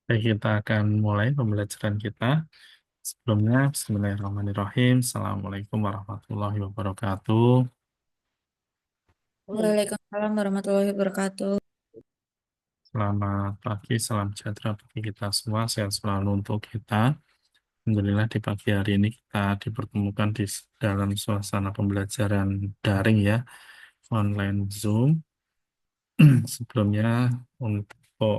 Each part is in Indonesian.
Baik, kita akan mulai pembelajaran kita. Sebelumnya, Bismillahirrahmanirrahim. Assalamualaikum warahmatullahi wabarakatuh. Waalaikumsalam warahmatullahi wabarakatuh. Selamat pagi, salam sejahtera bagi kita semua. Sehat selalu untuk kita. Alhamdulillah di pagi hari ini kita dipertemukan di dalam suasana pembelajaran daring ya, online Zoom. Sebelumnya, untuk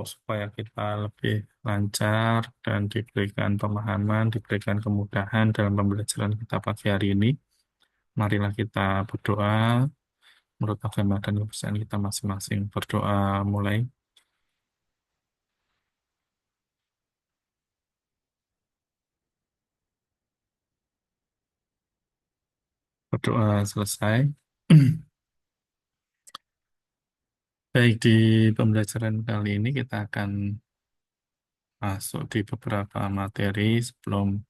supaya kita lebih lancar dan diberikan pemahaman, diberikan kemudahan dalam pembelajaran kita pagi hari ini, marilah kita berdoa menurut agama dan kepercayaan kita masing-masing. Berdoa mulai, berdoa selesai. Baik, di pembelajaran kali ini kita akan masuk di beberapa materi sebelum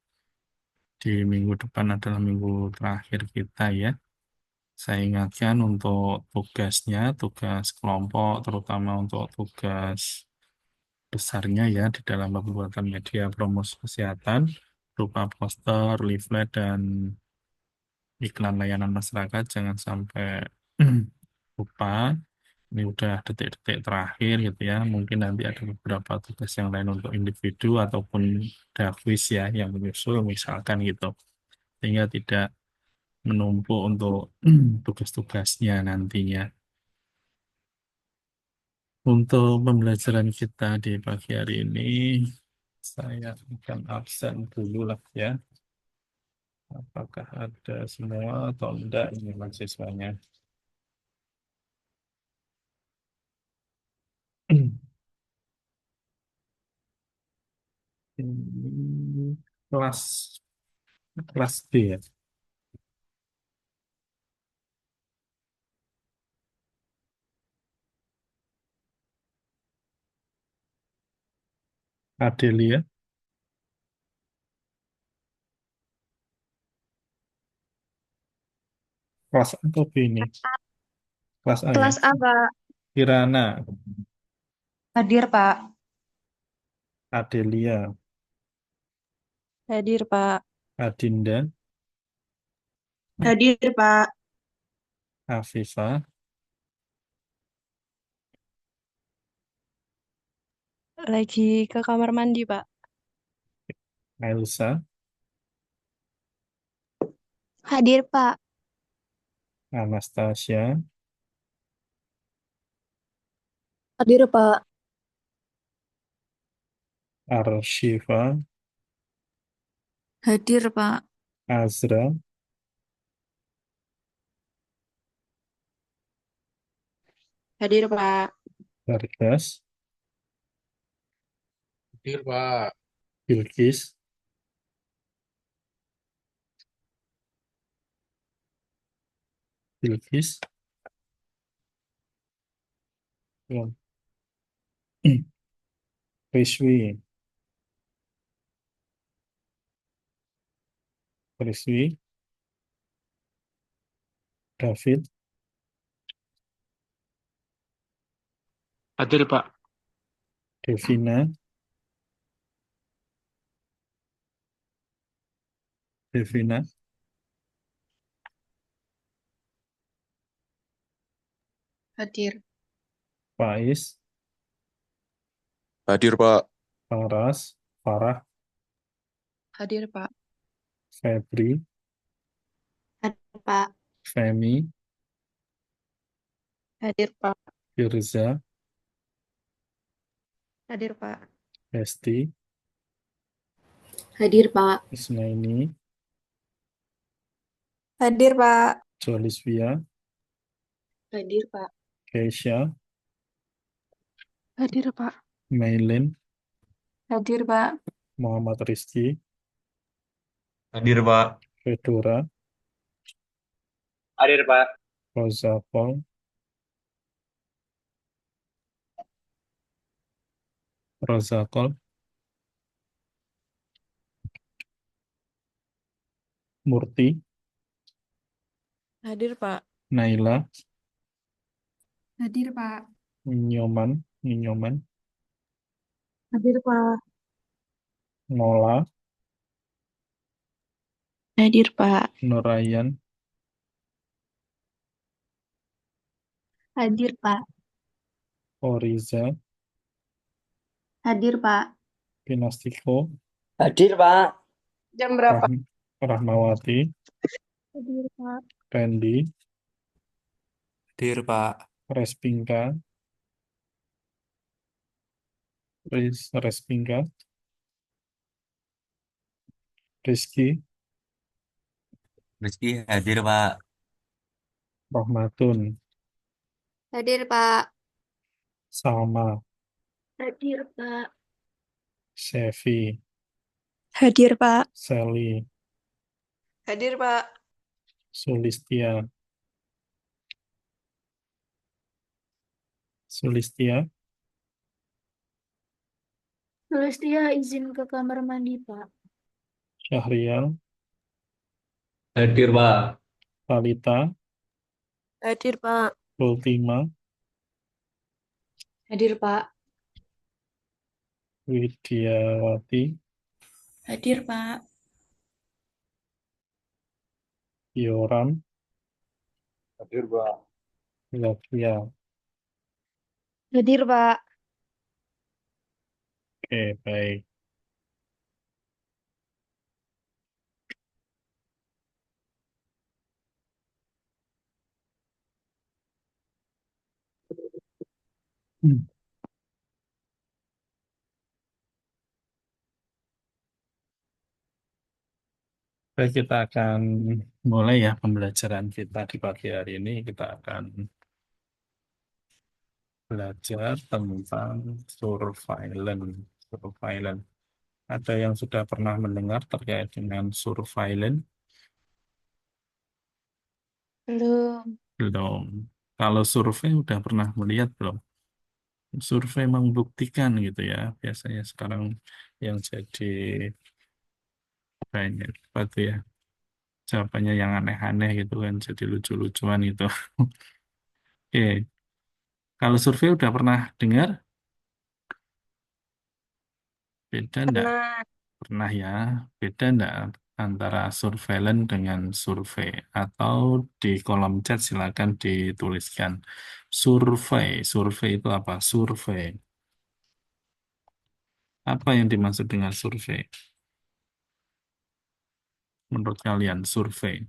di minggu depan adalah minggu terakhir kita ya. Saya ingatkan untuk tugasnya, tugas kelompok, terutama untuk tugas besarnya ya di dalam pembuatan media promosi kesehatan, berupa poster, leaflet, dan iklan layanan masyarakat, jangan sampai lupa. Ini udah detik-detik terakhir gitu ya. Mungkin nanti ada beberapa tugas yang lain untuk individu ataupun ada quiz ya yang menyusul misalkan gitu. Sehingga tidak menumpuk untuk tugas-tugasnya nantinya. Untuk pembelajaran kita di pagi hari ini, saya akan absen dulu lah ya. Apakah ada semua atau enggak ini mahasiswanya? Ini kelas kelas B ya. Adelia, kelas A atau B ini? Kelas A ya. Kelas A, Pak. Kirana, Hadir, Pak. Adelia, Hadir, Pak. Adinda, Hadir, Pak. Afifah, Lagi ke kamar mandi, Pak. Elsa, Hadir, Pak. Anastasia, Hadir, Pak. Arshifa, Hadir, Pak. Azra, Hadir, Pak. Bardas, Hadir, Pak. Bilkis, Bilkis, belum. Rizwi, Rizwi, David, Hadir, Pak. Devina, Devina, Hadir. Faiz, Hadir, Pak. Faras, Farah, Hadir, Pak. Febri, Hadir, Pak. Femi, Hadir, Pak. Firza, Hadir, Pak. Hesti, Hadir, Pak. Isnaini, Hadir, Pak. Jolisvia, Hadir, Pak. Keisha, Hadir, Pak. Mailin, Hadir, Pak. Muhammad Rizki, Hadir, Pak. Fedora, Hadir, Pak. Rosa Pol, Rosa Kol, Murti, Hadir, Pak. Naila, Hadir, Pak. Nyoman, Nyoman, Hadir, Pak. Nola, Hadir, Pak. Nurayan, Hadir, Pak. Oriza, Hadir, Pak. Pinastiko, Hadir, Pak. Jam berapa? Rahm- Rahmawati, Hadir, Pak. Randy, Hadir, Pak. Respingka, Respingka, Rizky, Rizky hadir, Pak. Rahmatun, Hadir, Pak. Salma, Hadir, Pak. Sevi, Hadir, Pak. Sally, Hadir, Pak. Sulistia, Sulistia, Sulistia izin ke kamar mandi, Pak. Syahrial, Hadir, Pak. Talita, Hadir, Pak. Ultima, Hadir, Pak. Widiawati, Hadir, Pak. Yoram, Hadir, Pak. Zavia. Hadir, Pak. Oke, baik. Hmm. Baik, kita akan mulai ya pembelajaran kita di pagi hari ini. Kita akan belajar tentang surveillance. Surveillance. Ada yang sudah pernah mendengar terkait dengan surveillance? Belum. Belum. Kalau survei udah pernah melihat belum? Survei membuktikan gitu ya. Biasanya sekarang yang jadi banyak apa tuh ya? Jawabannya yang aneh-aneh gitu kan, jadi lucu-lucuan gitu. Oke, kalau survei udah pernah dengar? Beda enggak? Pernah. Pernah ya. Beda enggak antara surveillance dengan survei? Atau di kolom chat silakan dituliskan. Survei. Survei itu apa? Survei. Apa yang dimaksud dengan survei? Menurut kalian, survei.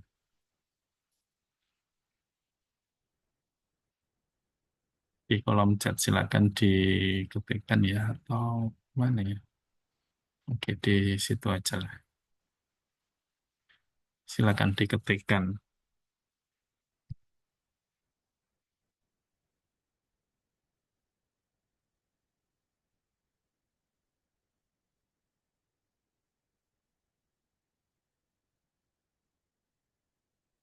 Di kolom chat silakan diketikkan ya. Atau mana ya? Oke, di situ aja lah. Silakan diketikkan.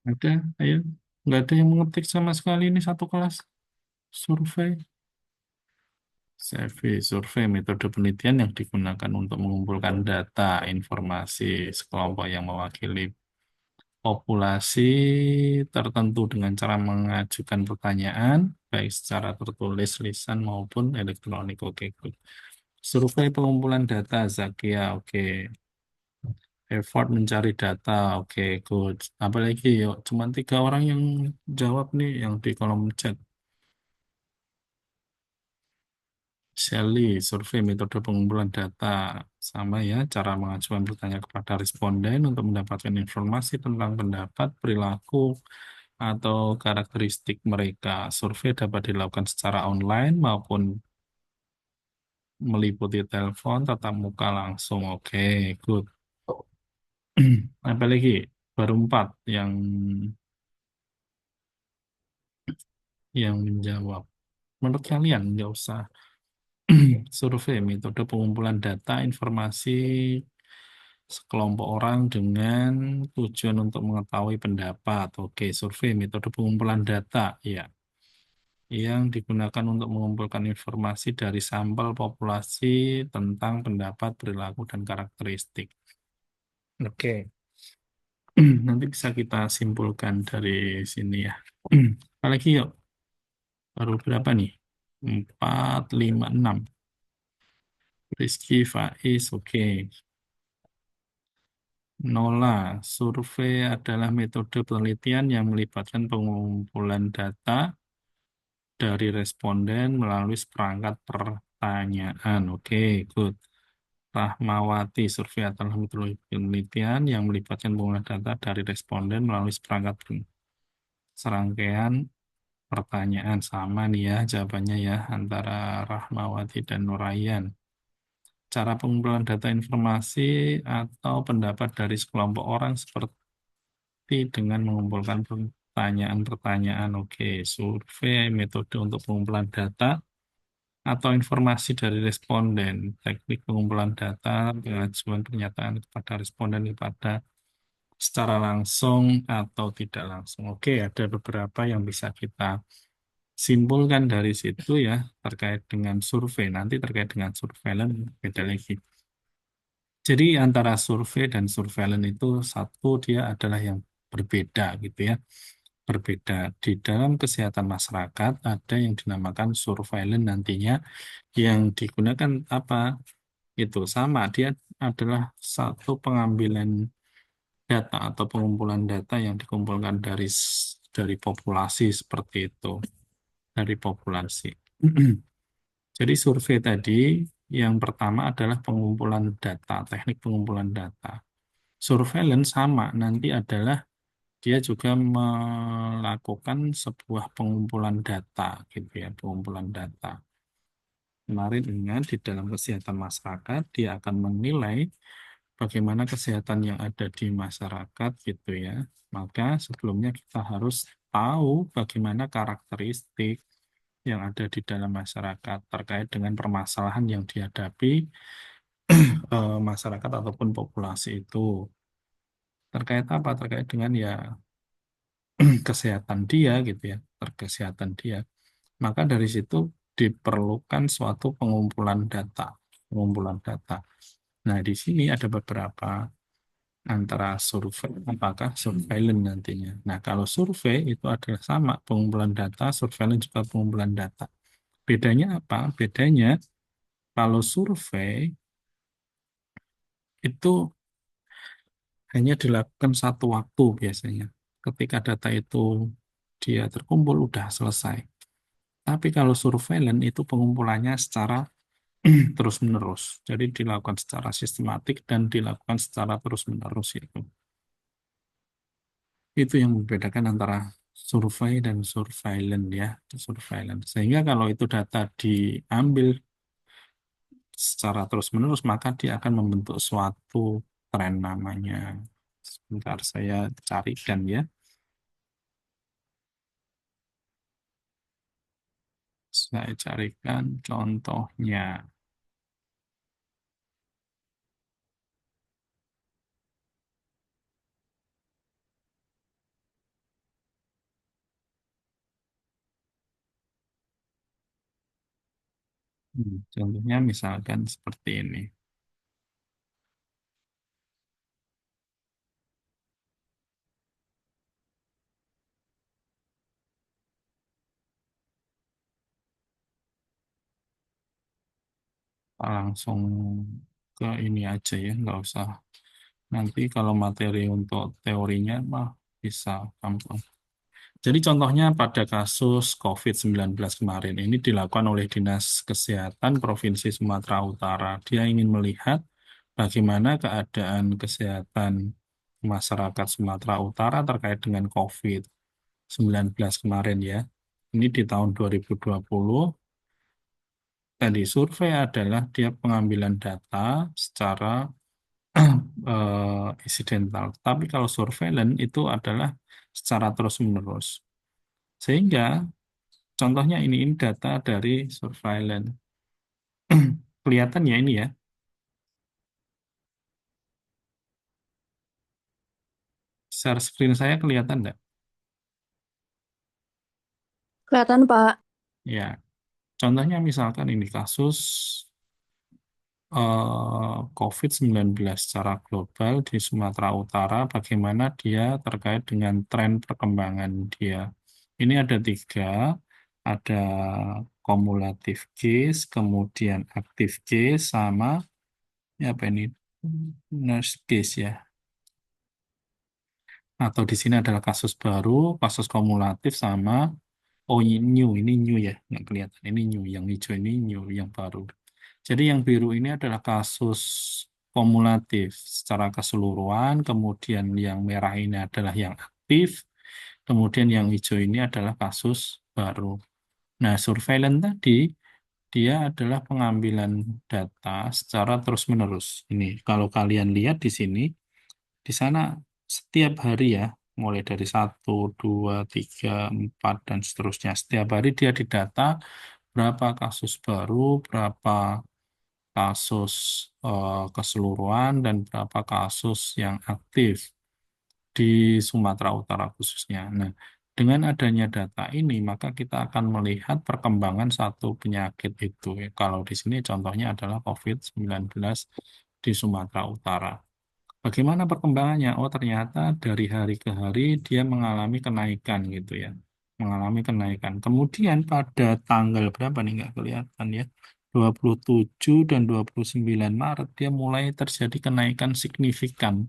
Ada, ayo. Nggak ada yang mengetik sama sekali ini satu kelas. Survei. Survei metode penelitian yang digunakan untuk mengumpulkan data, informasi sekelompok yang mewakili populasi tertentu dengan cara mengajukan pertanyaan, baik secara tertulis, lisan, maupun elektronik. Oke, good. Survei pengumpulan data, Zakia, oke. Effort mencari data, oke, good. Apalagi, yuk, cuma 3 orang yang jawab nih yang di kolom chat. Shelly, survei metode pengumpulan data. Sama ya, cara mengajukan pertanyaan kepada responden untuk mendapatkan informasi tentang pendapat, perilaku, atau karakteristik mereka. Survei dapat dilakukan secara online maupun meliputi telepon, tatap muka langsung. Oke, good. Apalagi baru 4 yang menjawab. Menurut kalian, nggak usah survei, metode pengumpulan data, informasi sekelompok orang dengan tujuan untuk mengetahui pendapat. Oke, survei, metode pengumpulan data, ya, yang digunakan untuk mengumpulkan informasi dari sampel populasi tentang pendapat, perilaku, dan karakteristik. Oke, nanti bisa kita simpulkan dari sini ya. Apalagi yuk, baru berapa nih? 4, 5, 6. Rizky, Faiz, oke. Nola, survei adalah metode penelitian yang melibatkan pengumpulan data dari responden melalui seperangkat pertanyaan. Oke, good. Rahmawati, survei adalah metode penelitian yang melibatkan pengumpulan data dari responden melalui seperangkat serangkaian pertanyaan. Sama nih ya jawabannya ya antara Rahmawati dan Nurayan. Cara pengumpulan data informasi atau pendapat dari sekelompok orang seperti dengan mengumpulkan pertanyaan-pertanyaan. Oke, survei, metode untuk pengumpulan data atau informasi dari responden, teknik pengumpulan data, pengajuan pernyataan kepada responden kepada secara langsung atau tidak langsung. Oke, ada beberapa yang bisa kita simpulkan dari situ ya terkait dengan survei. Nanti terkait dengan surveillance beda lagi. Jadi antara survei dan surveillance itu satu dia adalah yang berbeda gitu ya. Berbeda. Di dalam kesehatan masyarakat ada yang dinamakan surveillance nantinya yang digunakan apa? Itu sama, dia adalah satu pengambilan data atau pengumpulan data yang dikumpulkan dari populasi seperti itu, dari populasi. Jadi survei tadi yang pertama adalah pengumpulan data, teknik pengumpulan data. Surveillance sama, nanti adalah dia juga melakukan sebuah pengumpulan data, gitu ya, pengumpulan data. Kemarin ingat di dalam kesehatan masyarakat, dia akan menilai bagaimana kesehatan yang ada di masyarakat, gitu ya. Maka sebelumnya kita harus tahu bagaimana karakteristik yang ada di dalam masyarakat terkait dengan permasalahan yang dihadapi masyarakat ataupun populasi itu. Terkait apa? Terkait dengan ya kesehatan dia gitu ya, kesehatan dia. Maka dari situ diperlukan suatu pengumpulan data, pengumpulan data. Nah, di sini ada beberapa antara survei, apakah surveillance nantinya. Nah, kalau survei itu adalah sama pengumpulan data, surveillance juga pengumpulan data. Bedanya apa? Bedanya kalau survei itu hanya dilakukan satu waktu biasanya. Ketika data itu dia terkumpul, udah selesai. Tapi kalau surveillance itu pengumpulannya secara terus-menerus. Jadi dilakukan secara sistematik dan dilakukan secara terus-menerus itu. Itu yang membedakan antara survei dan surveillance ya, surveillance. Sehingga kalau itu data diambil secara terus-menerus, maka dia akan membentuk suatu tren namanya. Sebentar saya carikan ya. Saya carikan contohnya. Contohnya misalkan seperti ini. Langsung ke ini aja ya, nggak usah. Nanti kalau materi untuk teorinya mah bisa gampang. Jadi contohnya pada kasus COVID-19 kemarin ini dilakukan oleh Dinas Kesehatan Provinsi Sumatera Utara. Dia ingin melihat bagaimana keadaan kesehatan masyarakat Sumatera Utara terkait dengan COVID-19 kemarin ya. Ini di tahun 2020. Tadi survei adalah dia pengambilan data secara insidental. Tapi kalau surveillance itu adalah secara terus-menerus. Sehingga contohnya ini data dari surveillance. Kelihatan ya ini ya. Share screen saya kelihatan enggak? Kelihatan, Pak. Ya. Contohnya misalkan ini kasus COVID-19 secara global di Sumatera Utara, bagaimana dia terkait dengan tren perkembangan dia. Ini ada tiga, ada kumulatif case, kemudian aktif case, sama ya apa ini, nurse case ya. Atau di sini adalah kasus baru, kasus kumulatif sama ini new ya, nggak kelihatan. Ini new, yang hijau ini new, yang baru. Jadi yang biru ini adalah kasus kumulatif secara keseluruhan, kemudian yang merah ini adalah yang aktif, kemudian yang hijau ini adalah kasus baru. Nah, surveillance tadi dia adalah pengambilan data secara terus-menerus. Ini kalau kalian lihat di sini, di sana setiap hari ya, mulai dari 1, 2, 3, 4, dan seterusnya. Setiap hari dia didata berapa kasus baru, berapa kasus keseluruhan, dan berapa kasus yang aktif di Sumatera Utara khususnya. Nah, dengan adanya data ini, maka kita akan melihat perkembangan satu penyakit itu. Kalau di sini contohnya adalah COVID-19 di Sumatera Utara. Bagaimana perkembangannya? Oh, ternyata dari hari ke hari dia mengalami kenaikan gitu ya. Mengalami kenaikan. Kemudian pada tanggal berapa nih nggak kelihatan ya. 27 dan 29 Maret dia mulai terjadi kenaikan signifikan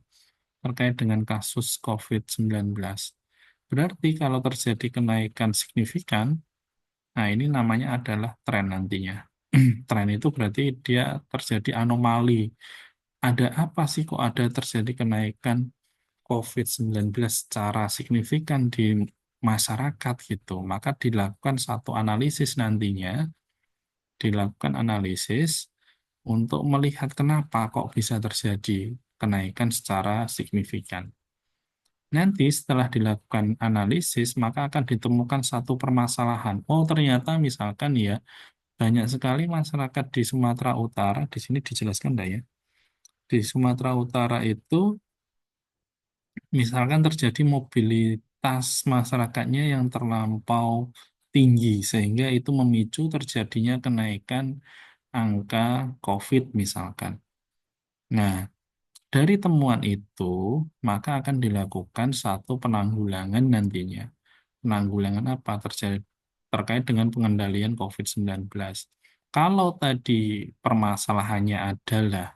terkait dengan kasus COVID-19. Berarti kalau terjadi kenaikan signifikan, nah ini namanya adalah tren nantinya. Tren itu berarti dia terjadi anomali. Ada apa sih kok ada terjadi kenaikan COVID-19 secara signifikan di masyarakat gitu. Maka dilakukan satu analisis nantinya, dilakukan analisis untuk melihat kenapa kok bisa terjadi kenaikan secara signifikan. Nanti setelah dilakukan analisis, maka akan ditemukan satu permasalahan. Oh, ternyata misalkan ya, banyak sekali masyarakat di Sumatera Utara, di sini dijelaskan enggak ya? Di Sumatera Utara itu misalkan terjadi mobilitas masyarakatnya yang terlampau tinggi, sehingga itu memicu terjadinya kenaikan angka COVID misalkan. Nah, dari temuan itu, maka akan dilakukan satu penanggulangan nantinya. Penanggulangan apa? Terkait dengan pengendalian COVID-19. Kalau tadi permasalahannya adalah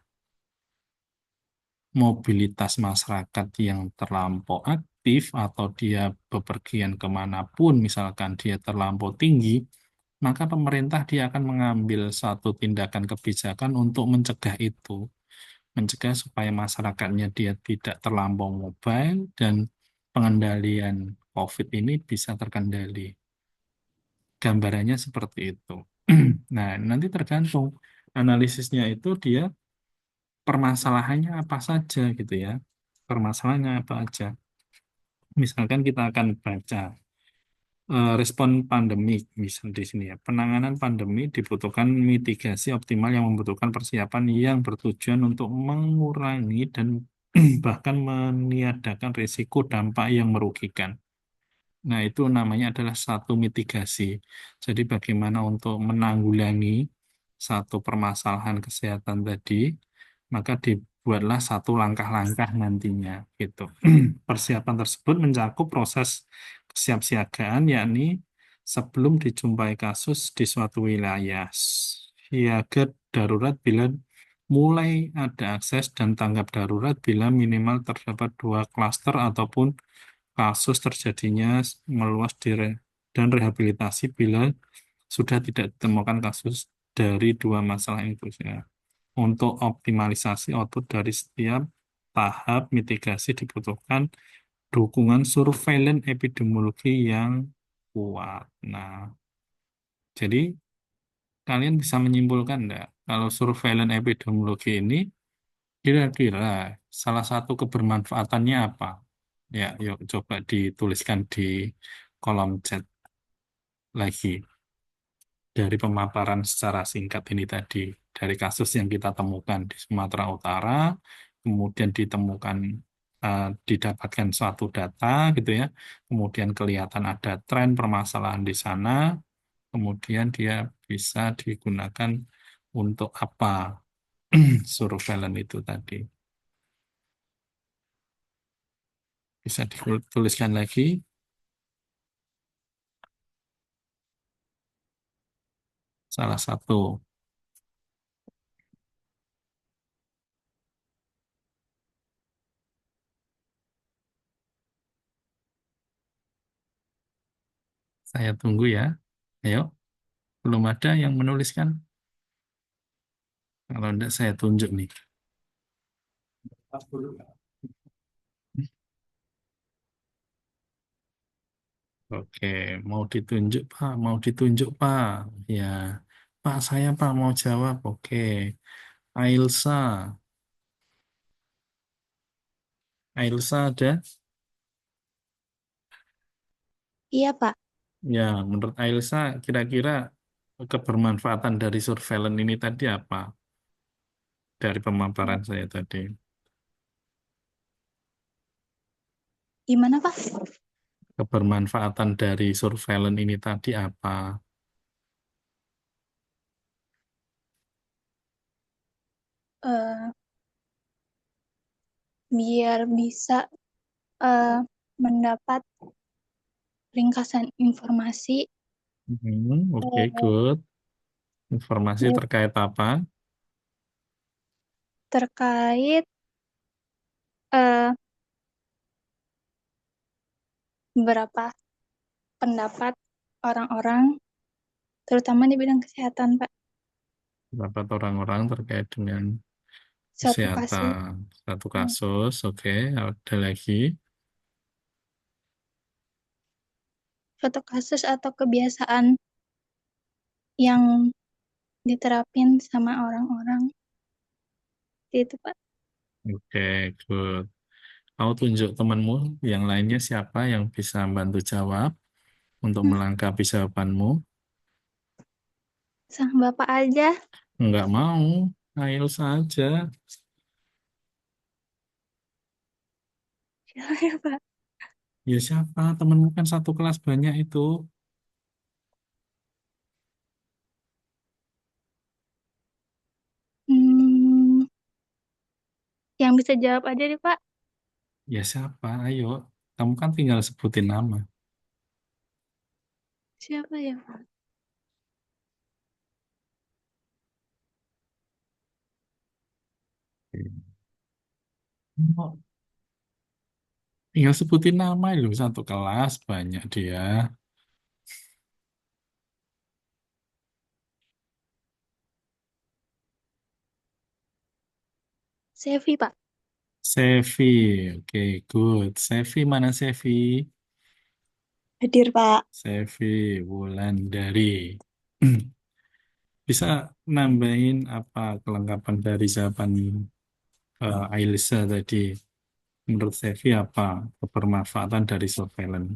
mobilitas masyarakat yang terlampau aktif atau dia bepergian kemanapun, misalkan dia terlampau tinggi, maka pemerintah dia akan mengambil satu tindakan kebijakan untuk mencegah itu, mencegah supaya masyarakatnya dia tidak terlampau mobile dan pengendalian COVID ini bisa terkendali. Gambarannya seperti itu. Nah, nanti tergantung analisisnya itu dia permasalahannya apa saja gitu ya. Permasalahannya apa aja. Misalkan kita akan baca respon pandemik misal di sini ya. Penanganan pandemi dibutuhkan mitigasi optimal yang membutuhkan persiapan yang bertujuan untuk mengurangi dan bahkan meniadakan risiko dampak yang merugikan. Nah, itu namanya adalah satu mitigasi. Jadi bagaimana untuk menanggulangi satu permasalahan kesehatan tadi, maka dibuatlah satu langkah-langkah nantinya gitu. Persiapan tersebut mencakup proses kesiapsiagaan, yakni sebelum dijumpai kasus di suatu wilayah. Siaga darurat bila mulai ada akses dan tanggap darurat bila minimal terdapat dua klaster ataupun kasus terjadinya meluas dan rehabilitasi bila sudah tidak ditemukan kasus dari dua masalah itu. Ya. Untuk optimalisasi output dari setiap tahap mitigasi dibutuhkan dukungan surveillance epidemiologi yang kuat. Nah, jadi kalian bisa menyimpulkan enggak kalau surveillance epidemiologi ini kira-kira salah satu kebermanfaatannya apa? Ya, yuk coba dituliskan di kolom chat lagi dari pemaparan secara singkat ini tadi dari kasus yang kita temukan di Sumatera Utara, kemudian didapatkan suatu data gitu ya, kemudian kelihatan ada tren permasalahan di sana, kemudian dia bisa digunakan untuk apa surveillance itu tadi. Bisa dituliskan lagi salah satu. Saya tunggu ya. Ayo, belum ada yang menuliskan? Kalau enggak saya tunjuk nih. Oke, mau ditunjuk Pak, mau ditunjuk Pak. Ya, Pak saya Pak mau jawab. Oke, Ailsa, Ailsa ada? Iya, Pak. Ya, menurut Ailsa kira-kira kebermanfaatan dari surveillance ini tadi apa? Dari pemaparan saya tadi. Gimana, Pak? Kebermanfaatan dari surveillance ini tadi apa? Eh, biar bisa eh, mendapat ringkasan informasi Oke, eh, good. Informasi ya, terkait apa? terkait eh, beberapa pendapat orang-orang, terutama di bidang kesehatan, Pak. Dapat orang-orang terkait dengan Suatu kasus, kesehatan. Satu kasus, oke. Ada lagi. suatu kasus atau kebiasaan yang diterapin sama orang-orang itu, Pak. Oke, good. Kau tunjuk temanmu, yang lainnya siapa yang bisa bantu jawab untuk Hmm, melengkapi jawabanmu? Sang Bapak aja. Enggak mau, ayo saja. Siapa ya, Pak? Ya siapa? Temanmu kan satu kelas banyak itu. Hmm, yang bisa jawab aja deh, Pak. Ya siapa? Ayo. Kamu kan tinggal sebutin nama. Siapa ya, Pak? Oh, tinggal sebutin nama itu satu kelas banyak dia. Sevi, Pak. Sevi, oke, good. Sevi mana Sevi? Hadir, Pak. Sevi Wulandari. Bisa nambahin apa kelengkapan dari jawaban Ailsa tadi? Menurut Sevi apa kebermanfaatan dari surveillance?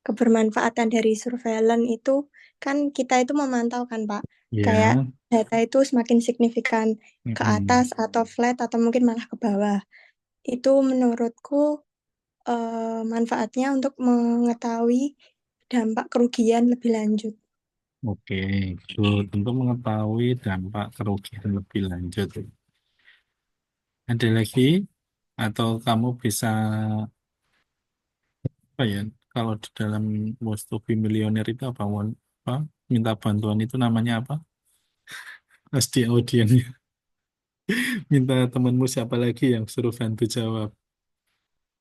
Kebermanfaatan dari surveillance itu kan kita itu memantau kan Pak, kayak Ya, data itu semakin signifikan ke atas mm-mm. atau flat atau mungkin malah ke bawah. Itu menurutku manfaatnya untuk mengetahui dampak kerugian lebih lanjut. Oke, good. Untuk mengetahui dampak kerugian lebih lanjut. Ada lagi? Atau kamu bisa apa ya? Kalau di dalam Wants to be Millionaire itu apa? Apa? Minta bantuan itu namanya apa? Pas di audiennya. Minta temanmu siapa lagi yang suruh bantu jawab.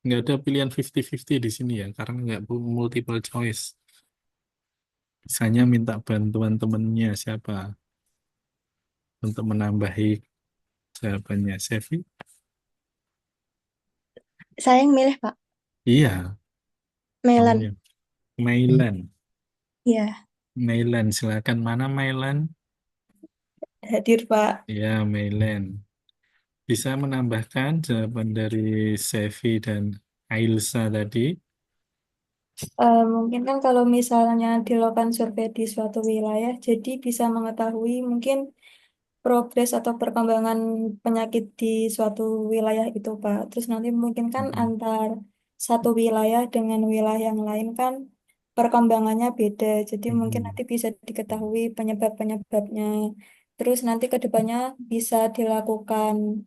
Nggak ada pilihan 50-50 di sini ya, karena nggak multiple choice. Misalnya minta bantuan temennya siapa untuk menambahi jawabannya. Sevi? Saya yang milih Pak, Iya, kamu Melan. yang Mailan. Ya, Mailan, silakan. Mana Mailan? hadir Pak. Ya, Mailan. Bisa menambahkan jawaban dari Sevi dan Ailsa tadi? Mungkin kan kalau misalnya dilakukan survei di suatu wilayah, jadi bisa mengetahui mungkin progres atau perkembangan penyakit di suatu wilayah itu, Pak. Terus nanti mungkin kan Mhm. antar satu wilayah dengan wilayah yang lain kan perkembangannya beda. Jadi mungkin Mhm. nanti bisa diketahui penyebab-penyebabnya. Terus nanti ke depannya bisa dilakukan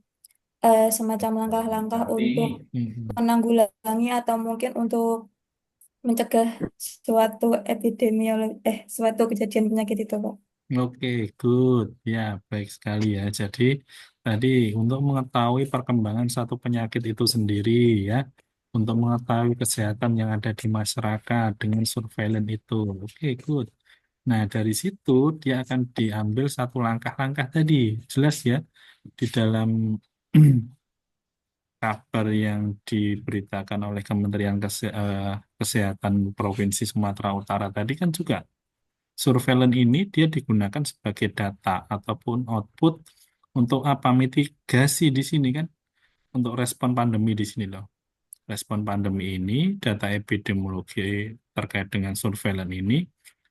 semacam langkah-langkah untuk Mhm. menanggulangi atau mungkin untuk mencegah suatu suatu kejadian penyakit itu, Pak. Oke, good. Ya, baik sekali ya. Jadi, tadi untuk mengetahui perkembangan satu penyakit itu sendiri ya, untuk mengetahui kesehatan yang ada di masyarakat dengan surveillance itu. Oke, good. Nah, dari situ dia akan diambil satu langkah-langkah tadi. Jelas ya, di dalam kabar yang diberitakan oleh Kementerian Kesehatan Provinsi Sumatera Utara tadi kan juga surveillance ini dia digunakan sebagai data ataupun output untuk apa? Mitigasi di sini kan, untuk respon pandemi di sini loh. Respon pandemi ini, data epidemiologi terkait dengan surveillance ini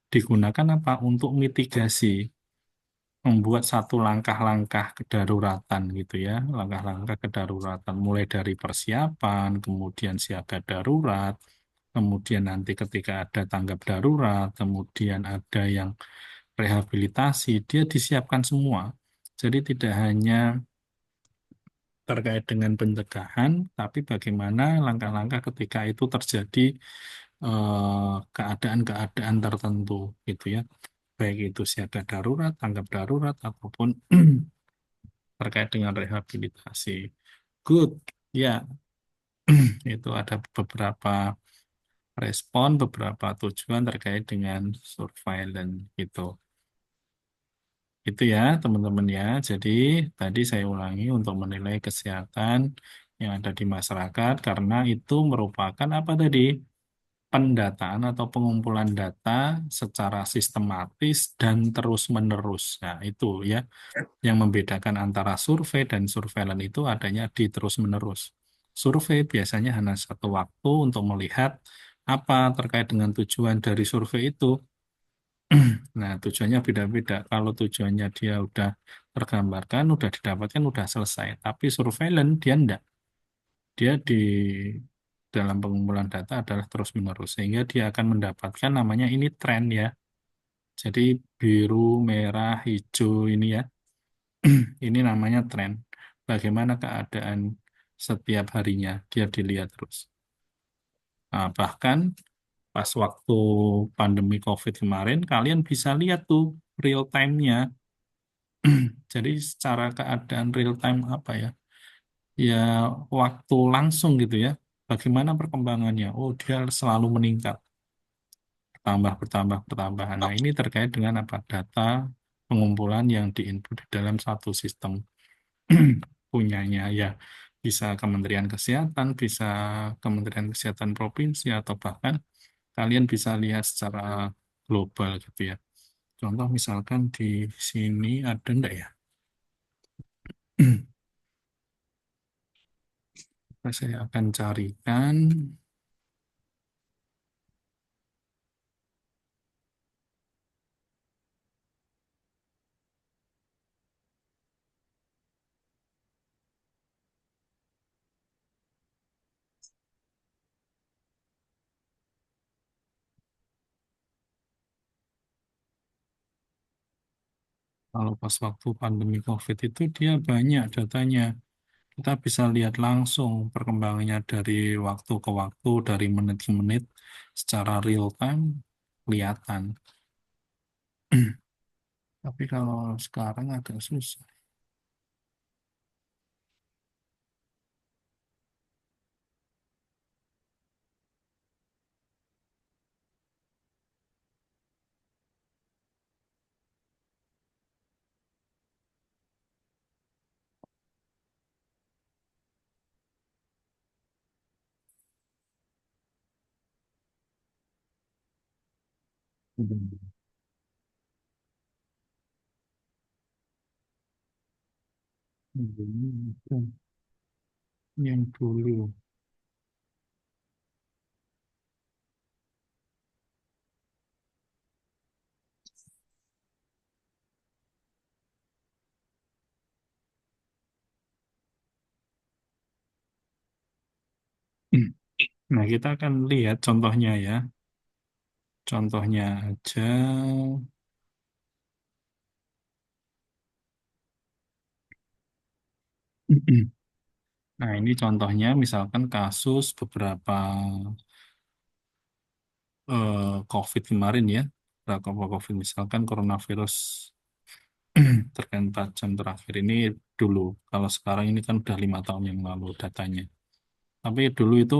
digunakan apa? Untuk mitigasi, membuat satu langkah-langkah kedaruratan gitu ya, langkah-langkah kedaruratan mulai dari persiapan, kemudian siaga darurat, kemudian nanti ketika ada tanggap darurat, kemudian ada yang rehabilitasi, dia disiapkan semua. Jadi tidak hanya terkait dengan pencegahan, tapi bagaimana langkah-langkah ketika itu terjadi keadaan-keadaan tertentu gitu ya, baik itu siaga darurat, tanggap darurat, ataupun terkait dengan rehabilitasi. Good, ya, itu ada beberapa respon, beberapa tujuan terkait dengan surveillance gitu. Itu ya teman-teman ya. Jadi tadi saya ulangi untuk menilai kesehatan yang ada di masyarakat karena itu merupakan apa tadi? Pendataan atau pengumpulan data secara sistematis dan terus-menerus. Nah, itu ya yang membedakan antara survei dan surveillance itu adanya di terus-menerus. Survei biasanya hanya satu waktu untuk melihat apa terkait dengan tujuan dari survei itu. Nah, tujuannya beda-beda. Kalau tujuannya dia udah tergambarkan, udah didapatkan, udah selesai. Tapi surveillance dia enggak. Dia di dalam pengumpulan data adalah terus-menerus. Sehingga dia akan mendapatkan namanya ini tren ya. Jadi biru, merah, hijau ini ya. Ini namanya tren. Bagaimana keadaan setiap harinya dia dilihat terus. Nah, bahkan pas waktu pandemi COVID kemarin, kalian bisa lihat tuh real time-nya. Jadi secara keadaan real time apa ya? Ya waktu langsung gitu ya. Bagaimana perkembangannya? Oh, dia selalu meningkat. Bertambah, bertambah, bertambah. Nah, ini terkait dengan apa? Data pengumpulan yang diinput di dalam satu sistem punyanya ya. Bisa Kementerian Kesehatan, bisa Kementerian Kesehatan Provinsi, atau bahkan kalian bisa lihat secara global gitu ya. Contoh misalkan di sini ada enggak ya? Saya akan carikan. Kalau pas waktu pandemi COVID itu dia banyak datanya. Kita bisa lihat langsung perkembangannya dari waktu ke waktu, dari menit ke menit, secara real time, kelihatan. Tapi kalau sekarang agak susah. Yang dulu. Nah, kita akan lihat contohnya ya. Contohnya aja. Nah, ini contohnya misalkan kasus beberapa COVID kemarin ya. Beberapa COVID misalkan coronavirus terkait 4 jam terakhir ini dulu. Kalau sekarang ini kan udah 5 tahun yang lalu datanya. Tapi dulu itu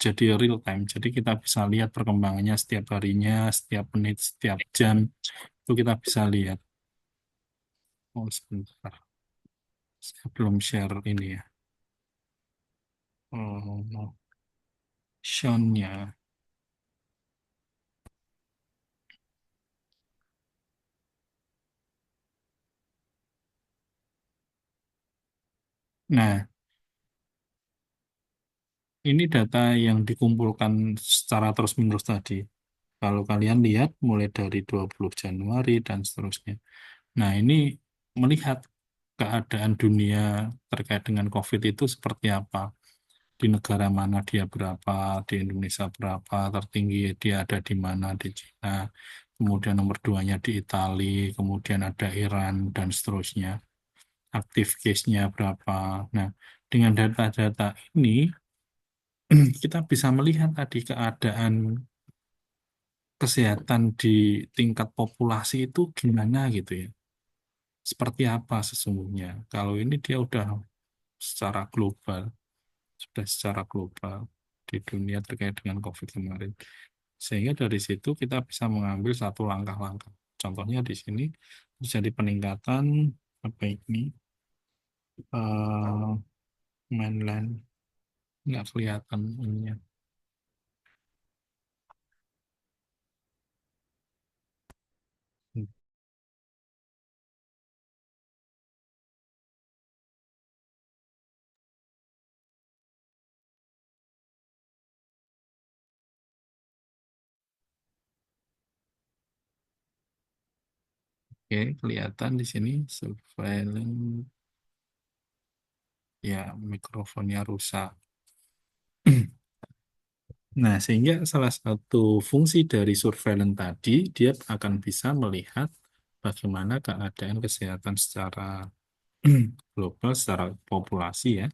jadi real time. Jadi kita bisa lihat perkembangannya setiap harinya, setiap menit, setiap jam. Itu kita bisa lihat. Oh, sebentar. Saya belum share ini ya. Oh, Sean-nya. Nah, ini data yang dikumpulkan secara terus-menerus tadi. Kalau kalian lihat mulai dari 20 Januari dan seterusnya. Nah, ini melihat keadaan dunia terkait dengan COVID itu seperti apa. Di negara mana dia berapa, di Indonesia berapa, tertinggi dia ada di mana, di Cina. Kemudian nomor duanya di Italia, kemudian ada Iran, dan seterusnya. Aktif case-nya berapa. Nah, dengan data-data ini, kita bisa melihat tadi keadaan kesehatan di tingkat populasi itu gimana gitu ya. Seperti apa sesungguhnya. Kalau ini dia udah secara global, sudah secara global di dunia terkait dengan COVID kemarin. Sehingga dari situ kita bisa mengambil satu langkah-langkah. Contohnya di sini terjadi peningkatan apa ini eh mainland nggak kelihatan ininya. Oke, kelihatan di sini surveillance ya mikrofonnya rusak. Nah, sehingga salah satu fungsi dari surveillance tadi, dia akan bisa melihat bagaimana keadaan kesehatan secara global, secara populasi ya.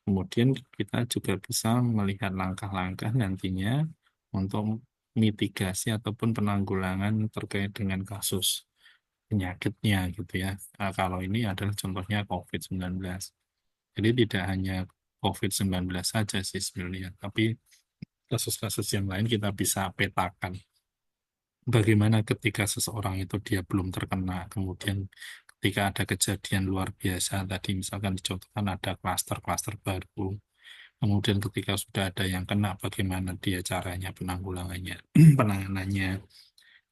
Kemudian kita juga bisa melihat langkah-langkah nantinya untuk mitigasi ataupun penanggulangan terkait dengan kasus penyakitnya gitu ya. Nah, kalau ini adalah contohnya COVID-19. Jadi tidak hanya COVID-19 saja sih sebenarnya, tapi kasus-kasus yang lain kita bisa petakan. Bagaimana ketika seseorang itu dia belum terkena, kemudian ketika ada kejadian luar biasa, tadi misalkan dicontohkan ada klaster-klaster baru, kemudian ketika sudah ada yang kena, bagaimana dia caranya penanggulangannya, penanganannya,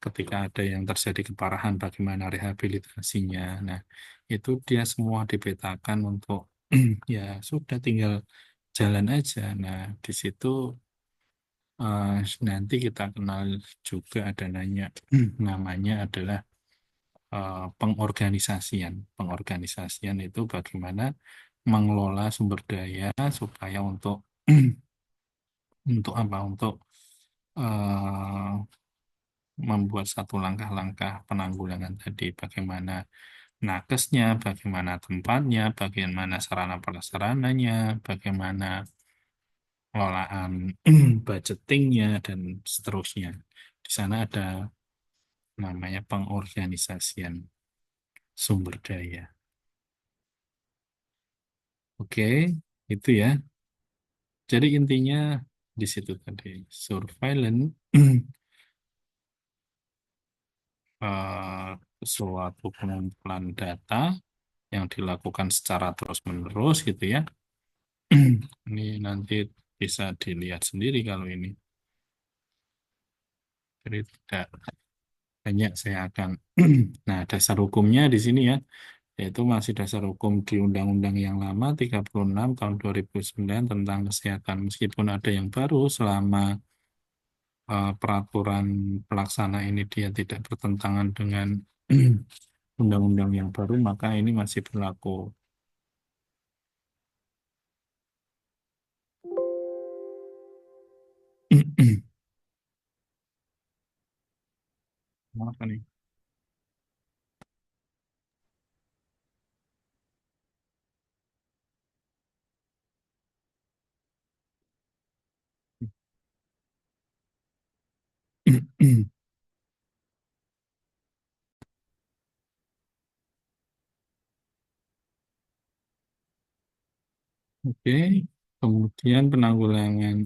ketika ada yang terjadi keparahan, bagaimana rehabilitasinya. Nah, itu dia semua dipetakan untuk ya sudah tinggal jalan aja. Nah, di situ eh, nanti kita kenal juga ada namanya adalah pengorganisasian. Pengorganisasian itu bagaimana mengelola sumber daya supaya untuk apa? Untuk eh, membuat satu langkah-langkah penanggulangan tadi, bagaimana nakesnya, bagaimana tempatnya, bagaimana sarana prasarananya, bagaimana pengelolaan budgetingnya dan seterusnya. Di sana ada namanya pengorganisasian sumber daya. Oke, itu ya. Jadi intinya di situ tadi surveillance eh, suatu pengumpulan data yang dilakukan secara terus-menerus gitu ya. Ini nanti bisa dilihat sendiri kalau ini. Jadi tidak banyak saya akan. Nah, dasar hukumnya di sini ya, yaitu masih dasar hukum di Undang-Undang yang lama 36 tahun 2009 tentang kesehatan. Meskipun ada yang baru selama peraturan pelaksana ini dia tidak bertentangan dengan undang-undang yang baru, maka ini masih berlaku. Apa nih? Oke, Kemudian penanggulangan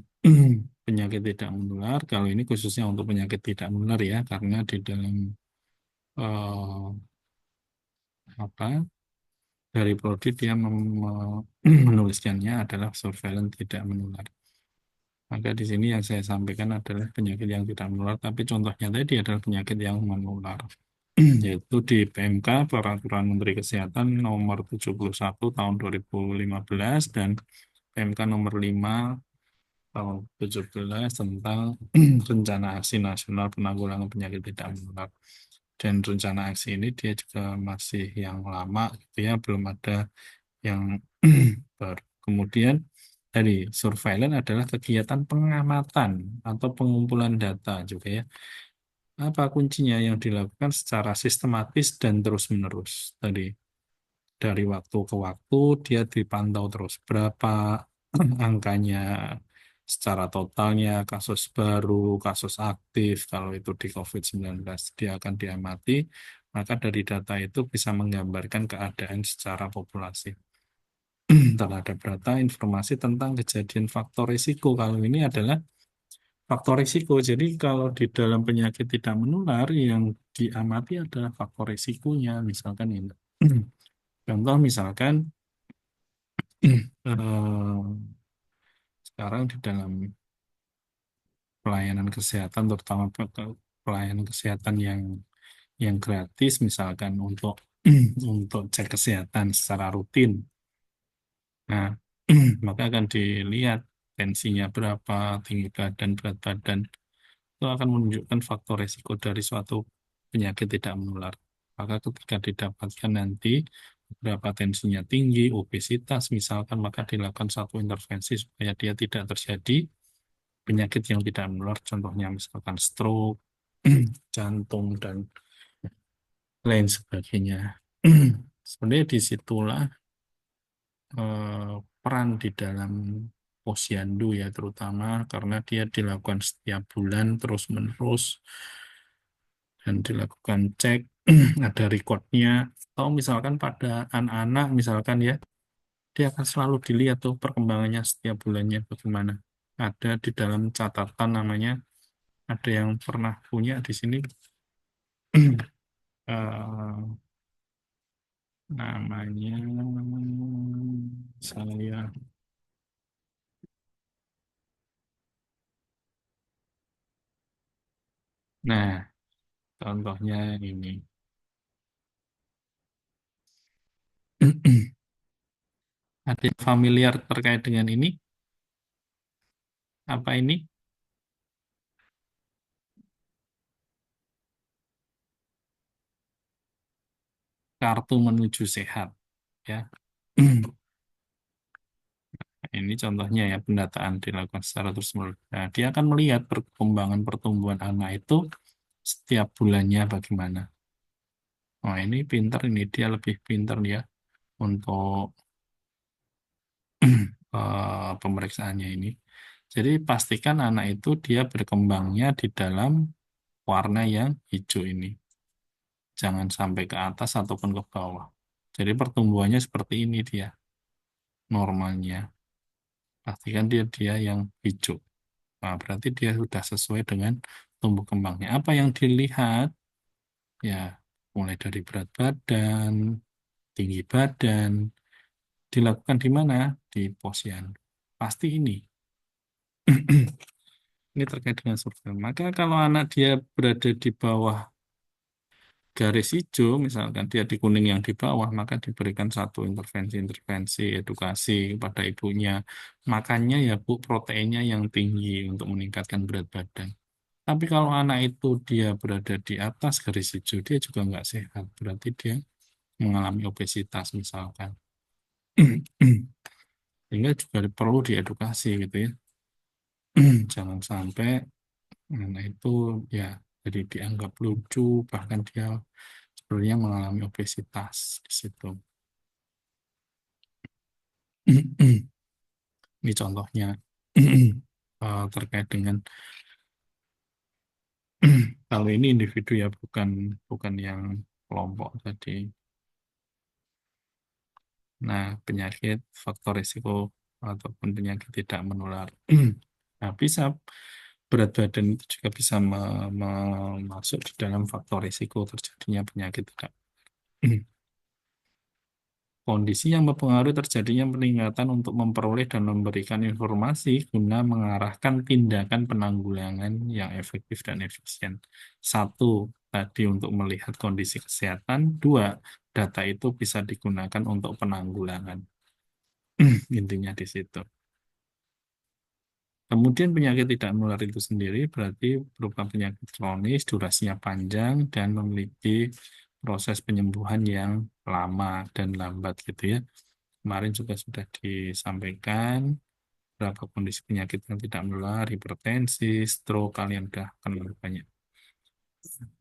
penyakit tidak menular, kalau ini khususnya untuk penyakit tidak menular ya, karena di dalam eh, apa dari Prodi dia menuliskannya adalah surveillance tidak menular. Maka di sini yang saya sampaikan adalah penyakit yang tidak menular, tapi contohnya tadi adalah penyakit yang menular, yaitu di PMK Peraturan Menteri Kesehatan Nomor 71 Tahun 2015 dan PMK Nomor 5 Tahun 17 tentang Rencana Aksi Nasional Penanggulangan Penyakit Tidak Menular. Dan rencana aksi ini dia juga masih yang lama, gitu ya, belum ada yang baru. Kemudian dari surveillance adalah kegiatan pengamatan atau pengumpulan data juga ya. Apa kuncinya yang dilakukan secara sistematis dan terus-menerus tadi. Dari waktu ke waktu dia dipantau terus berapa angkanya secara totalnya, kasus baru, kasus aktif, kalau itu di COVID-19 dia akan diamati, maka dari data itu bisa menggambarkan keadaan secara populasi. Terhadap data informasi tentang kejadian faktor risiko. Kalau ini adalah faktor risiko. Jadi kalau di dalam penyakit tidak menular yang diamati adalah faktor risikonya. Misalkan ini. Contoh misalkan sekarang di dalam pelayanan kesehatan, terutama pelayanan kesehatan yang gratis, misalkan untuk untuk cek kesehatan secara rutin. Nah, maka akan dilihat tensinya berapa, tinggi badan, berat badan. Itu akan menunjukkan faktor resiko dari suatu penyakit tidak menular. Maka ketika didapatkan nanti berapa tensinya tinggi, obesitas misalkan, maka dilakukan satu intervensi supaya dia tidak terjadi penyakit yang tidak menular, contohnya misalkan stroke, jantung, dan lain sebagainya. Sebenarnya disitulah peran di dalam posyandu ya, terutama karena dia dilakukan setiap bulan terus-menerus dan dilakukan cek, ada recordnya, atau misalkan pada anak-anak misalkan ya, dia akan selalu dilihat tuh perkembangannya setiap bulannya bagaimana. Ada di dalam catatan namanya, ada yang pernah punya di sini, eh, namanya saya, nah contohnya ini. Ada yang familiar terkait dengan ini? Apa ini? Kartu menuju sehat. Ya, ini contohnya ya, pendataan dilakukan secara terus-menerus. Nah, dia akan melihat perkembangan pertumbuhan anak itu setiap bulannya bagaimana. Wah, ini pinter, ini dia lebih pinter ya untuk pemeriksaannya ini. Jadi pastikan anak itu dia berkembangnya di dalam warna yang hijau ini. Jangan sampai ke atas ataupun ke bawah. Jadi pertumbuhannya seperti ini dia normalnya. Pastikan dia yang hijau. Nah, berarti dia sudah sesuai dengan tumbuh kembangnya. Apa yang dilihat? Ya, mulai dari berat badan, tinggi badan, dilakukan di mana? Di posyandu. Pasti ini. Ini terkait dengan survei. Maka kalau anak dia berada di bawah garis hijau, misalkan dia di kuning yang di bawah, maka diberikan satu intervensi edukasi kepada ibunya. Makannya ya Bu, proteinnya yang tinggi untuk meningkatkan berat badan. Tapi kalau anak itu dia berada di atas garis hijau, dia juga nggak sehat. Berarti dia mengalami obesitas misalkan. Sehingga juga perlu diedukasi gitu ya. Jangan sampai anak itu ya jadi dianggap lucu, bahkan dia sebenarnya mengalami obesitas di situ. Ini contohnya terkait dengan kalau ini individu ya, bukan bukan yang kelompok tadi. Nah, penyakit faktor risiko ataupun penyakit tidak menular. Nah, bisa berat badan itu juga bisa masuk di dalam faktor risiko terjadinya penyakit tidak. Kondisi yang mempengaruhi terjadinya peningkatan untuk memperoleh dan memberikan informasi guna mengarahkan tindakan penanggulangan yang efektif dan efisien. Satu, tadi untuk melihat kondisi kesehatan. Dua, data itu bisa digunakan untuk penanggulangan. Intinya di situ. Kemudian penyakit tidak menular itu sendiri berarti berupa penyakit kronis, durasinya panjang, dan memiliki proses penyembuhan yang lama dan lambat gitu ya. Kemarin juga sudah disampaikan berapa kondisi penyakit yang tidak menular, hipertensi, stroke, kalian sudah kenal banyak.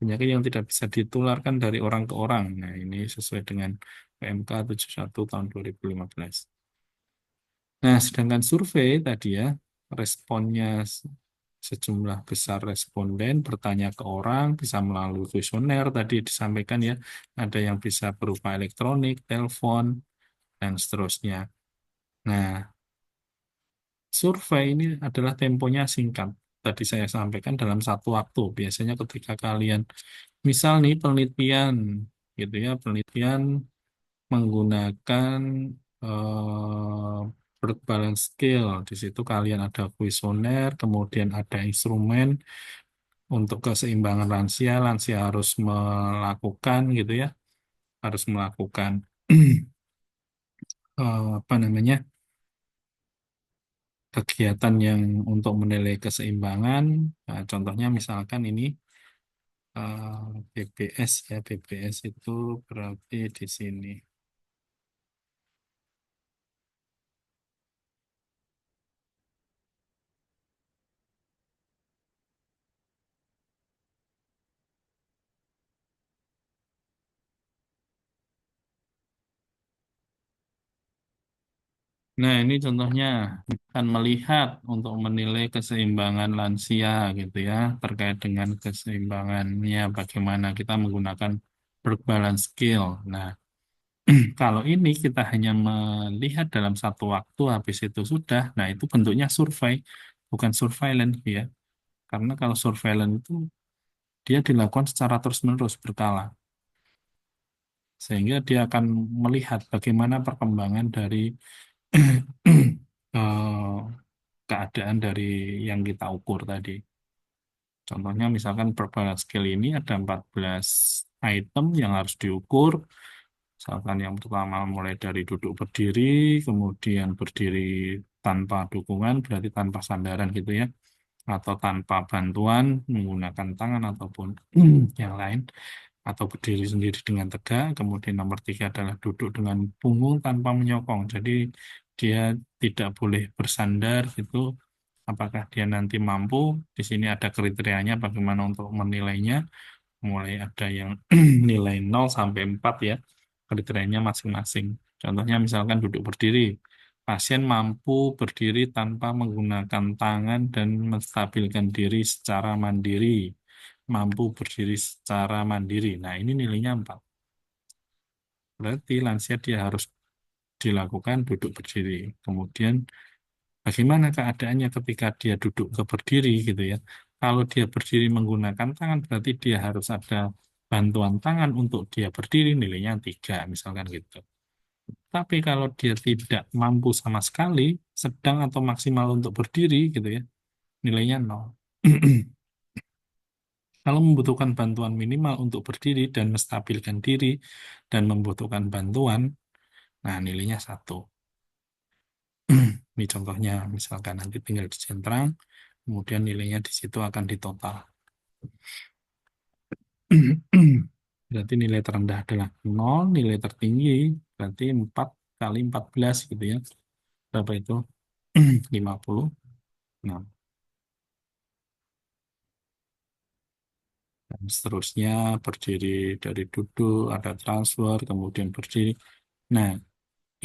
Penyakit yang tidak bisa ditularkan dari orang ke orang. Nah, ini sesuai dengan PMK 71 tahun 2015. Nah, sedangkan survei tadi ya, responnya sejumlah besar responden bertanya ke orang, bisa melalui kuesioner, tadi disampaikan ya, ada yang bisa berupa elektronik, telepon, dan seterusnya. Nah, survei ini adalah temponya singkat. Tadi saya sampaikan dalam satu waktu. Biasanya ketika kalian, misal nih penelitian, gitu ya, penelitian menggunakan eh, work balance scale. Di situ kalian ada kuesioner, kemudian ada instrumen untuk keseimbangan lansia. Lansia harus melakukan gitu ya, harus melakukan apa namanya kegiatan yang untuk menilai keseimbangan. Nah, contohnya misalkan ini BPS ya, BPS itu berarti di sini. Nah, ini contohnya akan melihat untuk menilai keseimbangan lansia gitu ya, terkait dengan keseimbangannya bagaimana kita menggunakan work balance scale. Nah, kalau ini kita hanya melihat dalam satu waktu habis itu sudah, nah itu bentuknya survei, bukan surveillance ya. Karena kalau surveillance itu dia dilakukan secara terus-menerus berkala, sehingga dia akan melihat bagaimana perkembangan dari eh, keadaan dari yang kita ukur tadi. Contohnya misalkan per balance scale ini ada 14 item yang harus diukur. Misalkan yang pertama mulai dari duduk berdiri, kemudian berdiri tanpa dukungan, berarti tanpa sandaran gitu ya, atau tanpa bantuan menggunakan tangan ataupun yang lain, atau berdiri sendiri dengan tegak. Kemudian nomor tiga adalah duduk dengan punggung tanpa menyokong. Jadi dia tidak boleh bersandar gitu. Apakah dia nanti mampu? Di sini ada kriterianya bagaimana untuk menilainya. Mulai ada yang nilai 0 sampai 4 ya. Kriterianya masing-masing. Contohnya misalkan duduk berdiri. Pasien mampu berdiri tanpa menggunakan tangan dan menstabilkan diri secara mandiri. Mampu berdiri secara mandiri. Nah, ini nilainya 4. Berarti lansia dia harus dilakukan duduk berdiri. Kemudian bagaimana keadaannya ketika dia duduk ke berdiri gitu ya. Kalau dia berdiri menggunakan tangan berarti dia harus ada bantuan tangan untuk dia berdiri, nilainya 3 misalkan gitu. Tapi kalau dia tidak mampu sama sekali, sedang atau maksimal untuk berdiri gitu ya, nilainya 0. Kalau membutuhkan bantuan minimal untuk berdiri dan menstabilkan diri dan membutuhkan bantuan, nah nilainya 1. Ini contohnya, misalkan nanti tinggal dicentrang, kemudian nilainya di situ akan ditotal. Berarti nilai terendah adalah 0, nilai tertinggi berarti 4 kali 14 gitu ya. Berapa itu? 56. Dan seterusnya berdiri dari duduk, ada transfer, kemudian berdiri. Nah,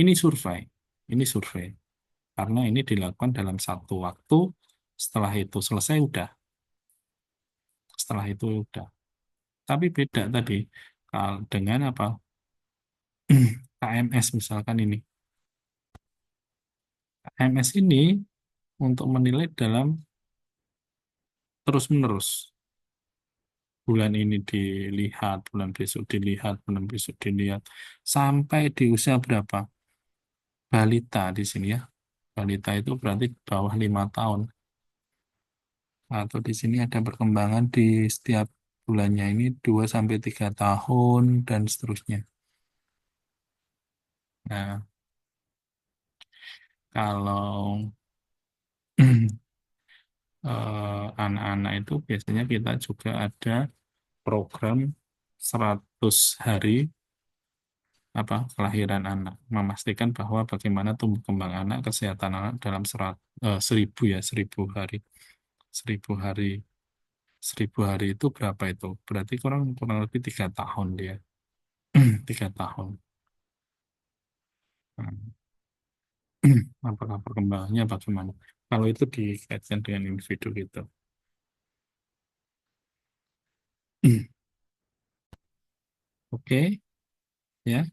ini survei. Ini survei. Karena ini dilakukan dalam satu waktu, setelah itu selesai udah. Setelah itu udah. Tapi beda tadi dengan apa? KMS misalkan ini. HMS ini untuk menilai dalam terus-menerus. Bulan ini dilihat, bulan besok dilihat, bulan besok dilihat. Sampai di usia berapa? Balita di sini ya. Balita itu berarti di bawah 5 tahun. Atau di sini ada perkembangan di setiap bulannya ini 2 sampai 3 tahun dan seterusnya. Nah, kalau anak-anak itu biasanya kita juga ada program 100 hari kelahiran anak, memastikan bahwa bagaimana tumbuh kembang anak, kesehatan anak dalam 1000 hari. 1000 hari 1000 hari itu berapa itu? Berarti kurang kurang lebih 3 tahun dia. 3 tahun. Nah, apakah perkembangannya bagaimana? Kalau itu dikaitkan dengan individu gitu. Oke, ya.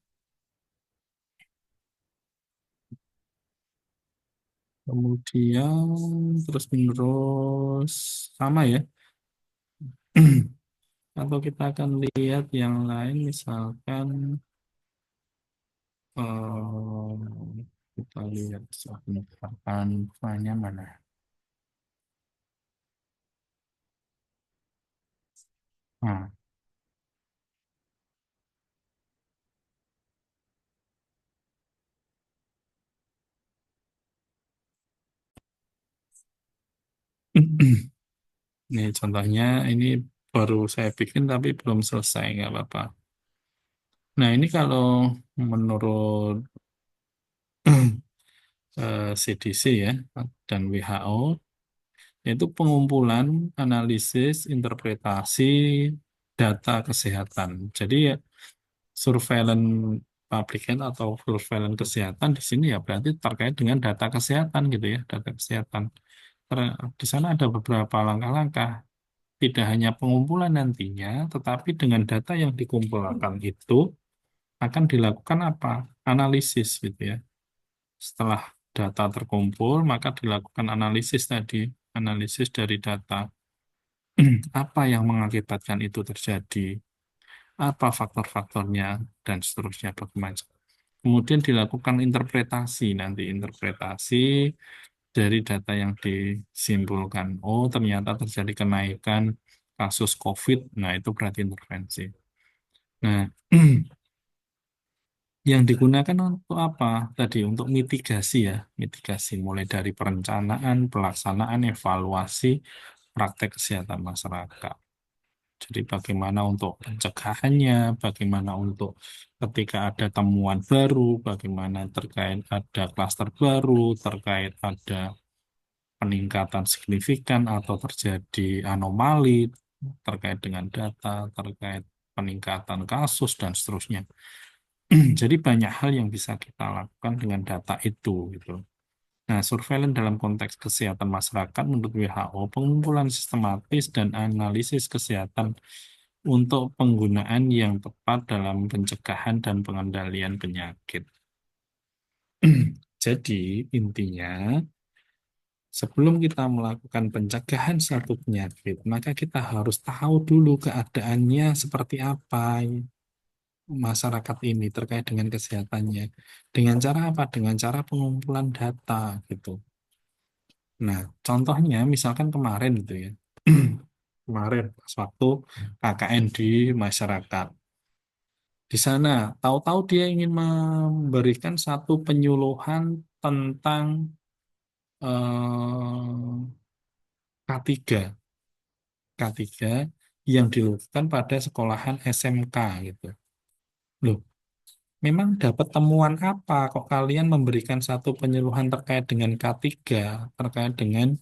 Kemudian terus menerus sama ya. Atau kita akan lihat yang lain, misalkan kita lihat misalkan banyak mana. Nah, ini contohnya ini baru saya bikin tapi belum selesai, nggak apa-apa. Nah, ini kalau menurut CDC ya dan WHO, yaitu pengumpulan, analisis, interpretasi data kesehatan. Jadi ya, surveillance public health atau surveillance kesehatan di sini ya berarti terkait dengan data kesehatan gitu ya, data kesehatan. Di sana ada beberapa langkah-langkah, tidak hanya pengumpulan nantinya, tetapi dengan data yang dikumpulkan itu akan dilakukan apa? Analisis gitu ya. Setelah data terkumpul, maka dilakukan analisis tadi, analisis dari data. Apa yang mengakibatkan itu terjadi? Apa faktor-faktornya, dan seterusnya bagaimana. Kemudian dilakukan interpretasi, nanti interpretasi dari data yang disimpulkan. Oh, ternyata terjadi kenaikan kasus COVID, nah itu berarti intervensi. Nah, yang digunakan untuk apa? Tadi untuk mitigasi ya, mitigasi mulai dari perencanaan, pelaksanaan, evaluasi, praktek kesehatan masyarakat. Jadi bagaimana untuk pencegahannya, bagaimana untuk ketika ada temuan baru, bagaimana terkait ada klaster baru, terkait ada peningkatan signifikan atau terjadi anomali terkait dengan data, terkait peningkatan kasus, dan seterusnya. Jadi banyak hal yang bisa kita lakukan dengan data itu gitu. Nah, surveillance dalam konteks kesehatan masyarakat menurut WHO, pengumpulan sistematis dan analisis kesehatan untuk penggunaan yang tepat dalam pencegahan dan pengendalian penyakit. Jadi, intinya, sebelum kita melakukan pencegahan satu penyakit, maka kita harus tahu dulu keadaannya seperti apa masyarakat ini terkait dengan kesehatannya. Dengan cara apa? Dengan cara pengumpulan data gitu. Nah, contohnya misalkan kemarin gitu ya. Kemarin pas waktu KKN di masyarakat. Di sana, tahu-tahu dia ingin memberikan satu penyuluhan tentang K3. K3 yang dilakukan pada sekolahan SMK gitu. Loh, memang dapat temuan apa kok kalian memberikan satu penyuluhan terkait dengan K3, terkait dengan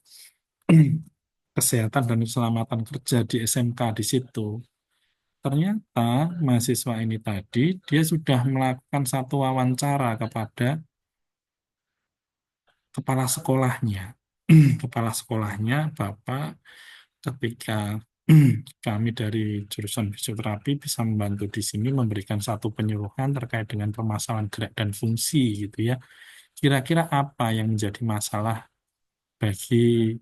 kesehatan dan keselamatan kerja di SMK di situ? Ternyata mahasiswa ini tadi dia sudah melakukan satu wawancara kepada kepala sekolahnya. Kepala sekolahnya, Bapak, ketika kami dari jurusan fisioterapi bisa membantu di sini memberikan satu penyuluhan terkait dengan permasalahan gerak dan fungsi gitu ya. kira-kira apa yang menjadi masalah bagi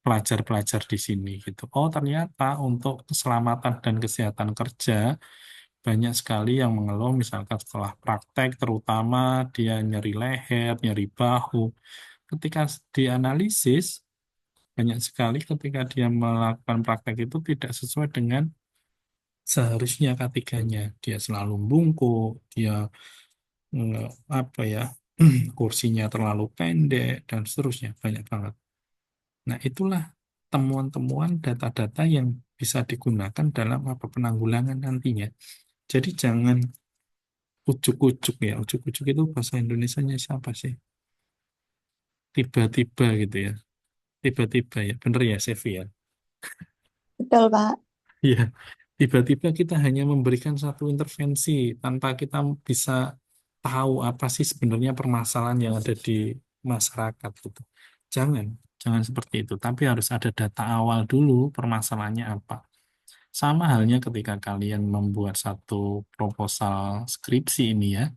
pelajar-pelajar di sini gitu. Oh, ternyata untuk keselamatan dan kesehatan kerja banyak sekali yang mengeluh misalkan setelah praktek terutama dia nyeri leher, nyeri bahu. Ketika dianalisis banyak sekali ketika dia melakukan praktek itu tidak sesuai dengan seharusnya K3-nya. Dia selalu bungkuk, dia apa ya, kursinya terlalu pendek dan seterusnya banyak banget. Nah, itulah temuan-temuan data-data yang bisa digunakan dalam apa penanggulangan nantinya. Jadi jangan ujuk-ujuk ya. Ujuk-ujuk itu bahasa Indonesianya siapa sih? Tiba-tiba gitu ya. Tiba-tiba ya. Bener ya, Sevi ya? Betul, Pak. Iya. Tiba-tiba kita hanya memberikan satu intervensi tanpa kita bisa tahu apa sih sebenarnya permasalahan yang ada di masyarakat gitu. Jangan, jangan seperti itu. Tapi harus ada data awal dulu permasalahannya apa. Sama halnya ketika kalian membuat satu proposal skripsi ini ya,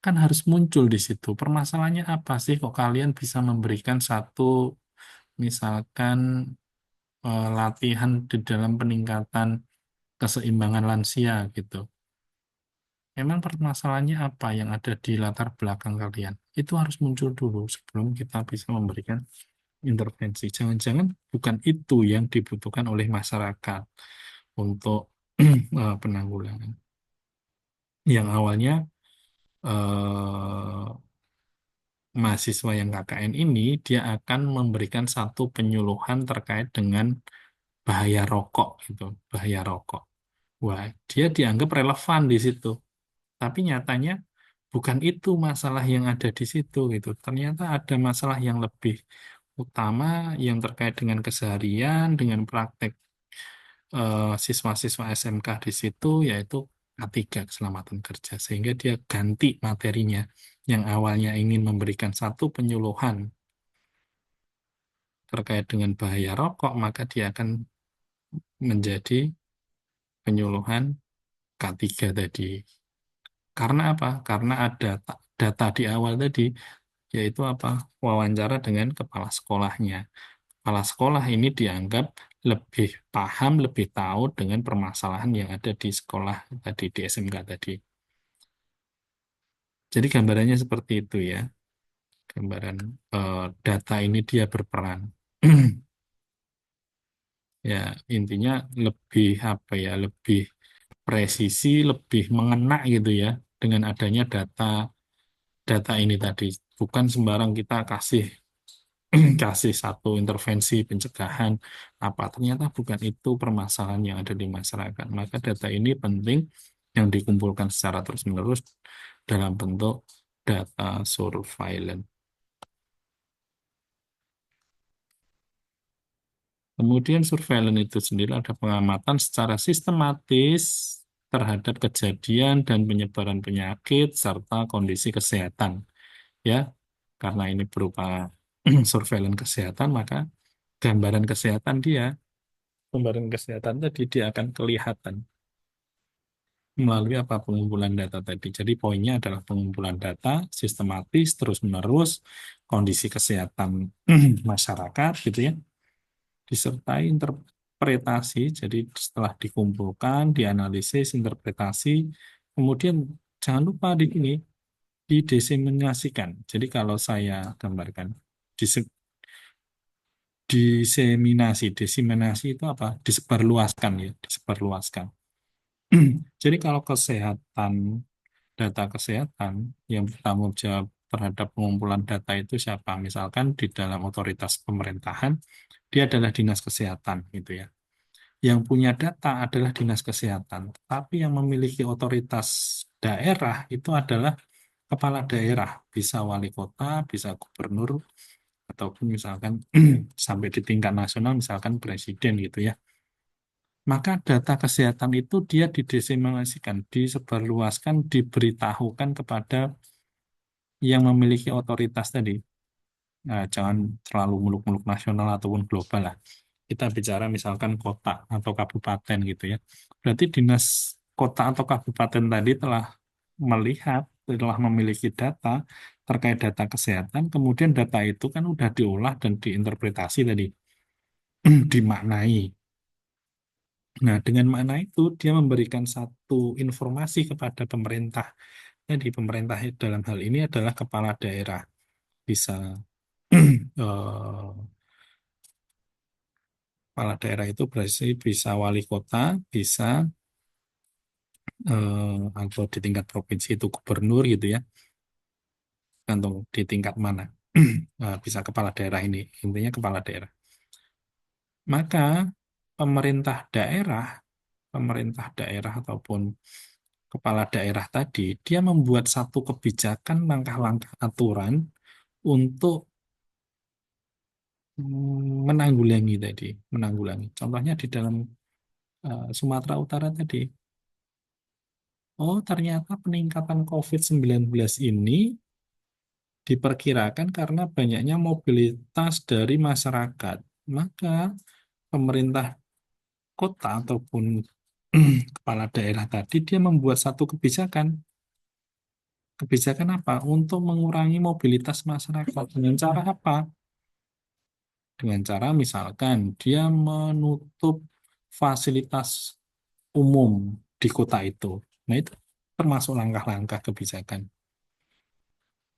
kan harus muncul di situ. Permasalahannya apa sih kok kalian bisa memberikan satu, misalkan latihan di dalam peningkatan keseimbangan lansia gitu. Memang permasalahannya apa yang ada di latar belakang kalian? Itu harus muncul dulu sebelum kita bisa memberikan intervensi. Jangan-jangan bukan itu yang dibutuhkan oleh masyarakat untuk penanggulangan. Yang awalnya eh, mahasiswa yang KKN ini dia akan memberikan satu penyuluhan terkait dengan bahaya rokok gitu, bahaya rokok. Wah, dia dianggap relevan di situ. Tapi nyatanya bukan itu masalah yang ada di situ gitu. Ternyata ada masalah yang lebih utama yang terkait dengan keseharian, dengan praktek siswa-siswa SMK di situ, yaitu K3 keselamatan kerja. Sehingga dia ganti materinya yang awalnya ingin memberikan satu penyuluhan terkait dengan bahaya rokok, maka dia akan menjadi penyuluhan K3 tadi. Karena apa? Karena ada data di awal tadi, yaitu apa? Wawancara dengan kepala sekolahnya. Kepala sekolah ini dianggap lebih paham, lebih tahu dengan permasalahan yang ada di sekolah tadi, di SMK tadi. Jadi gambarannya seperti itu ya. Gambaran data ini dia berperan. Ya, intinya lebih apa ya, lebih presisi, lebih mengena gitu ya dengan adanya data ini tadi. Bukan sembarang kita kasih kasih satu intervensi pencegahan apa ternyata bukan itu permasalahan yang ada di masyarakat. Maka data ini penting yang dikumpulkan secara terus-menerus dalam bentuk data surveillance. Kemudian surveillance itu sendiri ada pengamatan secara sistematis terhadap kejadian dan penyebaran penyakit serta kondisi kesehatan. Ya, karena ini berupa surveillance kesehatan, maka gambaran kesehatan dia, gambaran kesehatan tadi dia akan kelihatan melalui apa pengumpulan data tadi. Jadi poinnya adalah pengumpulan data sistematis terus-menerus kondisi kesehatan masyarakat gitu ya, disertai interpretasi. Jadi setelah dikumpulkan, dianalisis, interpretasi, kemudian jangan lupa di ini didiseminasikan. Jadi kalau saya gambarkan diseminasi itu apa? Disebarluaskan ya, disebarluaskan. Jadi kalau kesehatan, data kesehatan yang bertanggung jawab terhadap pengumpulan data itu siapa? Misalkan di dalam otoritas pemerintahan, dia adalah dinas kesehatan gitu ya. Yang punya data adalah dinas kesehatan, tapi yang memiliki otoritas daerah itu adalah kepala daerah, bisa wali kota, bisa gubernur, ataupun misalkan sampai di tingkat nasional, misalkan presiden gitu ya. Maka data kesehatan itu dia didiseminasikan, disebarluaskan, diberitahukan kepada yang memiliki otoritas tadi. Nah, jangan terlalu muluk-muluk nasional ataupun global lah. Kita bicara misalkan kota atau kabupaten gitu ya. Berarti dinas kota atau kabupaten tadi telah melihat telah memiliki data terkait data kesehatan, kemudian data itu kan udah diolah dan diinterpretasi tadi, dimaknai. Nah, dengan makna itu dia memberikan satu informasi kepada pemerintah. Jadi pemerintah dalam hal ini adalah kepala daerah. Bisa kepala daerah itu berarti bisa wali kota, bisa atau di tingkat provinsi itu gubernur gitu ya, gantung di tingkat mana. Bisa kepala daerah ini, intinya kepala daerah. Maka pemerintah daerah, pemerintah daerah ataupun kepala daerah tadi, dia membuat satu kebijakan langkah-langkah aturan untuk menanggulangi tadi, menanggulangi. Contohnya di dalam Sumatera Utara tadi. Oh, ternyata peningkatan COVID-19 ini diperkirakan karena banyaknya mobilitas dari masyarakat. Maka pemerintah kota ataupun kepala daerah tadi dia membuat satu kebijakan. Kebijakan apa? Untuk mengurangi mobilitas masyarakat. Dengan cara apa? Dengan cara misalkan dia menutup fasilitas umum di kota itu. Nah, itu termasuk langkah-langkah kebijakan.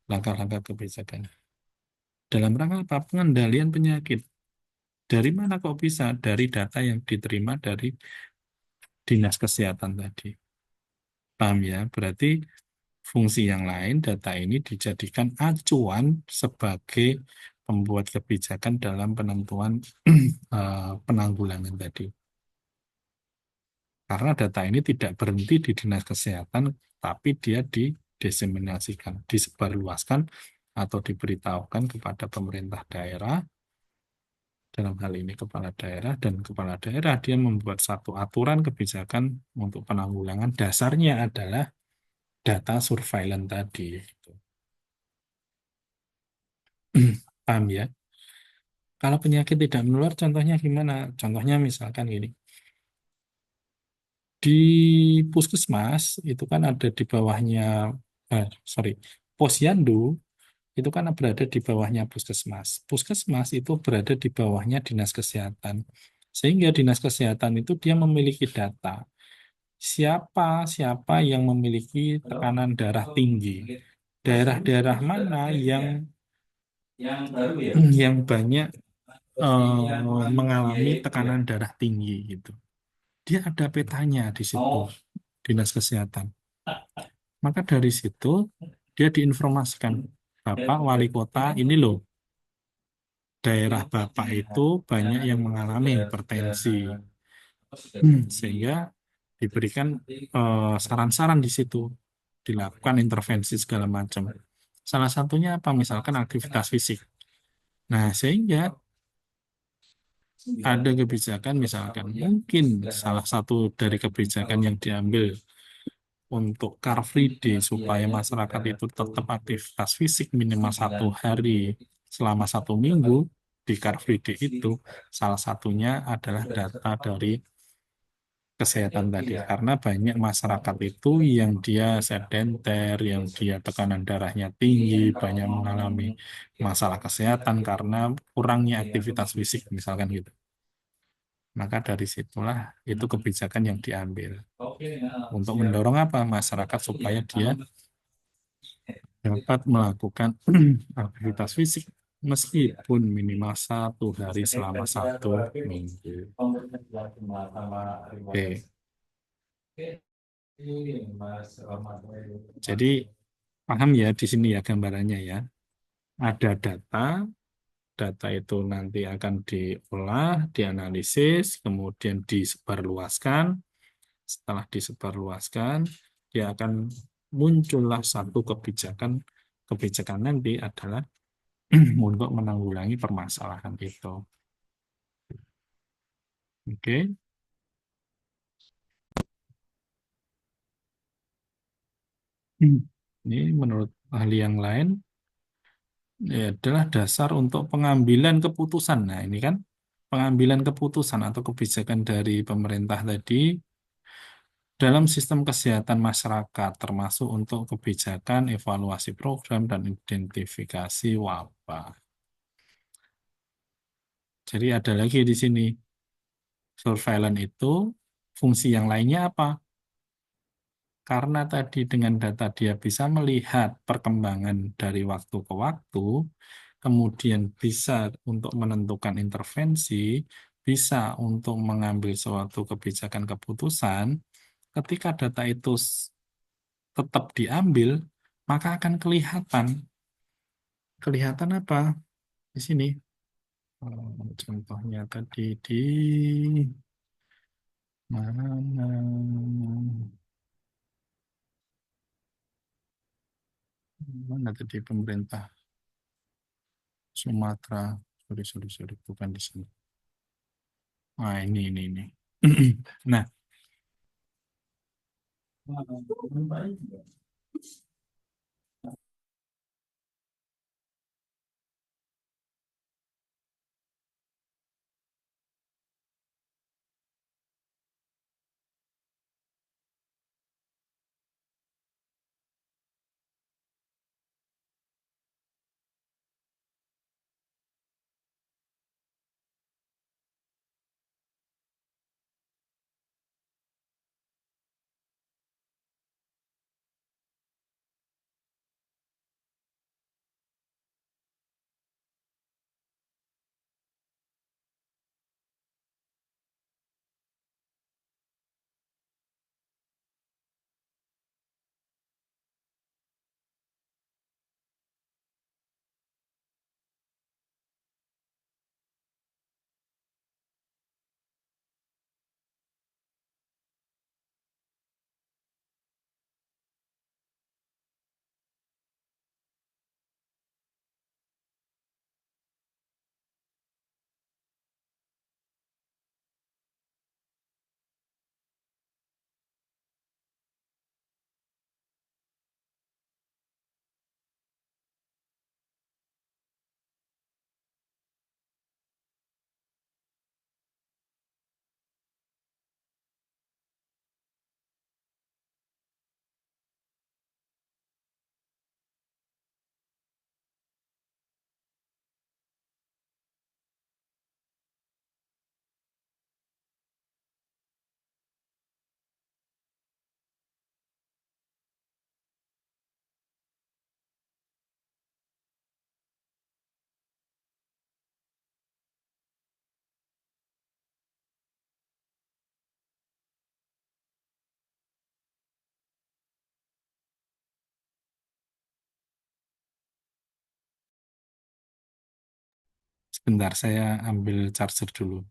Langkah-langkah kebijakan. Dalam rangka apa? Pengendalian penyakit. Dari mana kok bisa? Dari data yang diterima dari dinas kesehatan tadi. Paham ya? Berarti fungsi yang lain data ini dijadikan acuan sebagai pembuat kebijakan dalam penentuan penanggulangan tadi. Karena data ini tidak berhenti di dinas kesehatan, tapi dia didiseminasikan, disebarluaskan atau diberitahukan kepada pemerintah daerah, dalam hal ini kepala daerah, dan kepala daerah dia membuat satu aturan kebijakan untuk penanggulangan. Dasarnya adalah data surveillance tadi. Gitu. Paham ya? Kalau penyakit tidak menular, contohnya gimana? Contohnya misalkan gini. Di puskesmas itu kan ada di bawahnya, posyandu itu kan berada di bawahnya puskesmas. Puskesmas itu berada di bawahnya dinas kesehatan. Sehingga dinas kesehatan itu dia memiliki data. Siapa siapa yang memiliki tekanan darah tinggi. Daerah-daerah mana yang banyak mengalami tekanan darah tinggi gitu. Dia ada petanya di situ, dinas kesehatan. Maka dari situ dia diinformasikan, Bapak Wali Kota ini loh, daerah Bapak itu banyak yang mengalami hipertensi. Sehingga diberikan saran-saran di situ, dilakukan intervensi segala macam. Salah satunya apa? Misalkan aktivitas fisik. Nah, sehingga ada kebijakan misalkan mungkin salah satu dari kebijakan yang diambil untuk Car Free Day supaya masyarakat itu tetap aktivitas fisik minimal 1 hari selama 1 minggu di Car Free Day itu salah satunya adalah data dari kesehatan tadi karena banyak masyarakat itu yang dia sedenter, yang dia tekanan darahnya tinggi, banyak mengalami masalah kesehatan karena kurangnya aktivitas fisik misalkan gitu. Maka dari situlah itu kebijakan yang diambil untuk mendorong apa masyarakat supaya dia dapat melakukan aktivitas fisik meskipun minimal 1 hari selama 1 minggu. Oke. Jadi paham ya di sini ya gambarannya ya. Ada data itu nanti akan diolah, dianalisis, kemudian disebarluaskan. Setelah disebarluaskan, dia akan muncullah satu kebijakan nanti adalah untuk menanggulangi permasalahan itu. Oke. Ini menurut ahli yang lain adalah dasar untuk pengambilan keputusan. Nah, ini kan pengambilan keputusan atau kebijakan dari pemerintah tadi dalam sistem kesehatan masyarakat, termasuk untuk kebijakan, evaluasi program, dan identifikasi wabah. Jadi ada lagi di sini, surveillance itu fungsi yang lainnya apa? Karena tadi dengan data dia bisa melihat perkembangan dari waktu ke waktu, kemudian bisa untuk menentukan intervensi, bisa untuk mengambil suatu kebijakan keputusan. Ketika data itu tetap diambil, maka akan kelihatan. Kelihatan apa? Di sini. Contohnya tadi di mana? Mana tadi pemerintah Sumatera? Sorry, bukan di sini. Ah, ini. Nah, sebentar saya ambil charger dulu.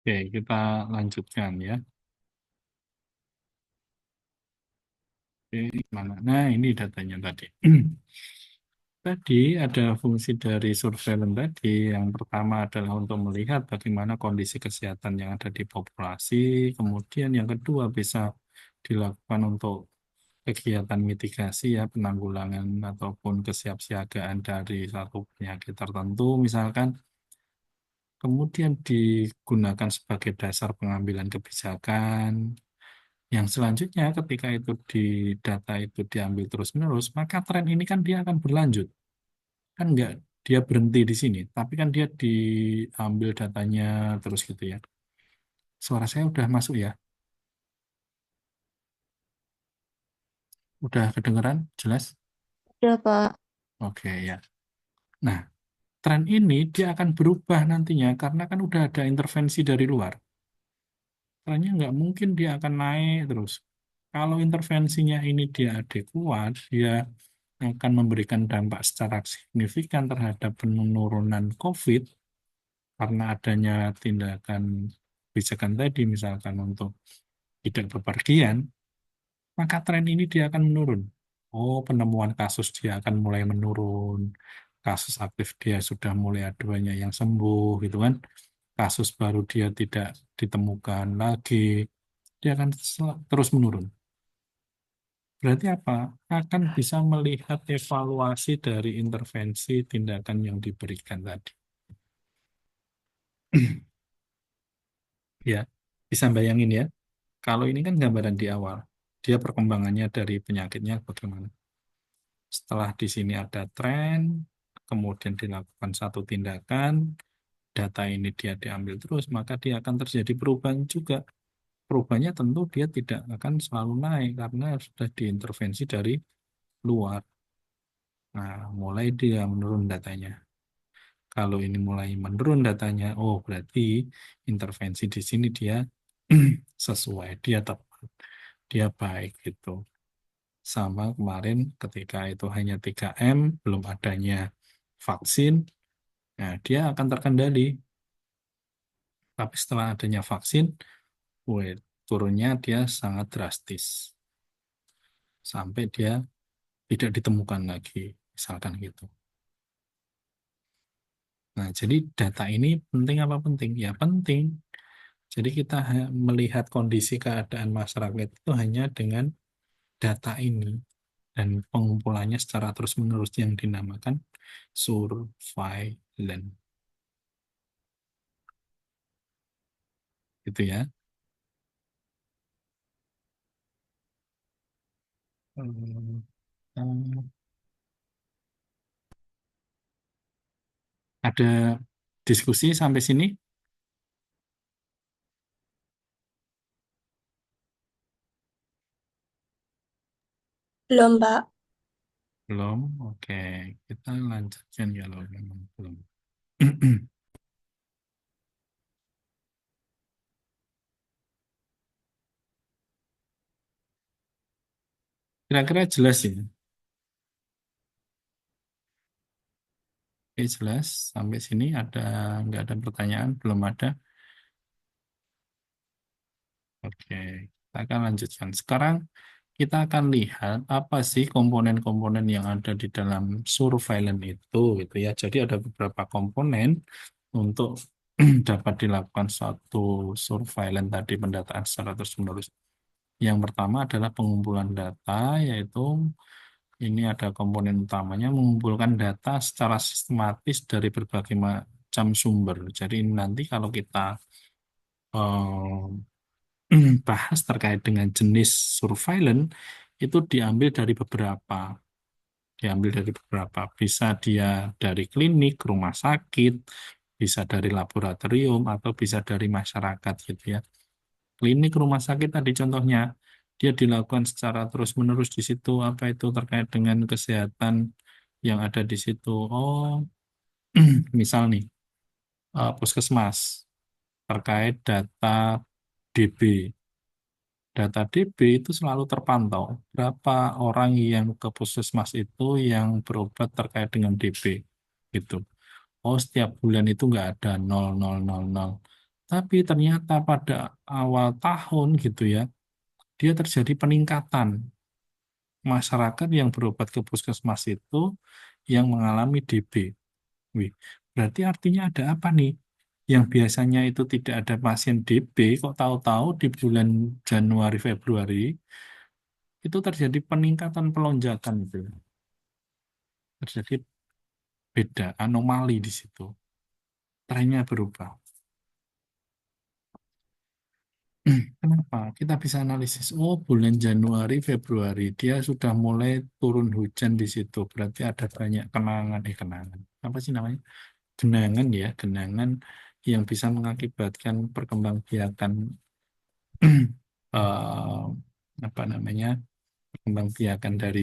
Oke, kita lanjutkan ya. Oke, mana? Nah, ini datanya tadi. Tadi ada fungsi dari surveillance tadi. Yang pertama adalah untuk melihat bagaimana kondisi kesehatan yang ada di populasi. Kemudian yang kedua bisa dilakukan untuk kegiatan mitigasi ya, penanggulangan ataupun kesiapsiagaan dari satu penyakit tertentu misalkan. Kemudian digunakan sebagai dasar pengambilan kebijakan. Yang selanjutnya ketika itu di data itu diambil terus-menerus, maka tren ini kan dia akan berlanjut. Kan enggak dia berhenti di sini, tapi kan dia diambil datanya terus gitu ya. Suara saya udah masuk ya? Udah kedengeran? Jelas? Udah, Pak. Oke ya. Nah, tren ini dia akan berubah nantinya karena kan udah ada intervensi dari luar. Trennya nggak mungkin dia akan naik terus. Kalau intervensinya ini dia adekuat, dia akan memberikan dampak secara signifikan terhadap penurunan COVID karena adanya tindakan kebijakan tadi, misalkan untuk tidak bepergian, maka tren ini dia akan menurun. Oh, penemuan kasus dia akan mulai menurun. Kasus aktif dia sudah mulai ada banyak yang sembuh, gitu kan. Kasus baru dia tidak ditemukan lagi. Dia akan terus menurun. Berarti apa? Akan bisa melihat evaluasi dari intervensi tindakan yang diberikan tadi. Ya, bisa bayangin ya. Kalau ini kan gambaran di awal. Dia perkembangannya dari penyakitnya bagaimana. Setelah di sini ada tren, kemudian dilakukan satu tindakan, data ini dia diambil terus, maka dia akan terjadi perubahan juga. Perubahannya tentu dia tidak akan selalu naik karena sudah diintervensi dari luar. Nah, mulai dia menurun datanya. Kalau ini mulai menurun datanya, oh berarti intervensi di sini dia sesuai, dia tepat, dia baik gitu. Sama kemarin ketika itu hanya 3M, belum adanya vaksin, nah dia akan terkendali. Tapi setelah adanya vaksin, wait, turunnya dia sangat drastis. Sampai dia tidak ditemukan lagi, misalkan gitu. Nah, jadi data ini penting apa penting? Ya penting. Jadi kita melihat kondisi keadaan masyarakat itu hanya dengan data ini dan pengumpulannya secara terus-menerus yang dinamakan surveillance. Gitu ya. Hmm, hmm, Ada diskusi sampai sini? Belum, Pak. Belum? Oke, kita lanjutkan ya kalau memang belum. Kira-kira jelas ya? Oke, jelas. Sampai sini nggak ada pertanyaan? Belum ada? Oke, kita akan lanjutkan. Sekarang kita akan lihat apa sih komponen-komponen yang ada di dalam surveillance itu, gitu ya. Jadi ada beberapa komponen untuk dapat dilakukan suatu surveillance tadi pendataan secara terus-menerus. Yang pertama adalah pengumpulan data, yaitu ini ada komponen utamanya mengumpulkan data secara sistematis dari berbagai macam sumber. Jadi ini nanti kalau kita eh, bahas terkait dengan jenis surveillance itu diambil dari beberapa. Bisa dia dari klinik, rumah sakit, bisa dari laboratorium atau bisa dari masyarakat gitu ya. Klinik, rumah sakit tadi contohnya dia dilakukan secara terus-menerus di situ apa itu terkait dengan kesehatan yang ada di situ. Oh, misal nih puskesmas terkait data DB. Data DB itu selalu terpantau. Berapa orang yang ke puskesmas itu yang berobat terkait dengan DB gitu. Oh, setiap bulan itu nggak ada 0,000. Tapi ternyata pada awal tahun gitu ya, dia terjadi peningkatan masyarakat yang berobat ke puskesmas itu yang mengalami DB. Wih, berarti artinya ada apa nih? Yang biasanya itu tidak ada pasien DB, kok tahu-tahu di bulan Januari Februari itu terjadi peningkatan pelonjakan itu. Terjadi beda, anomali di situ. Trennya berubah. Kenapa? Kita bisa analisis. Oh, bulan Januari, Februari dia sudah mulai turun hujan di situ. Berarti ada banyak kenangan. Apa sih namanya? Genangan ya, genangan yang bisa mengakibatkan perkembangbiakan eh, apa namanya? Perkembangbiakan dari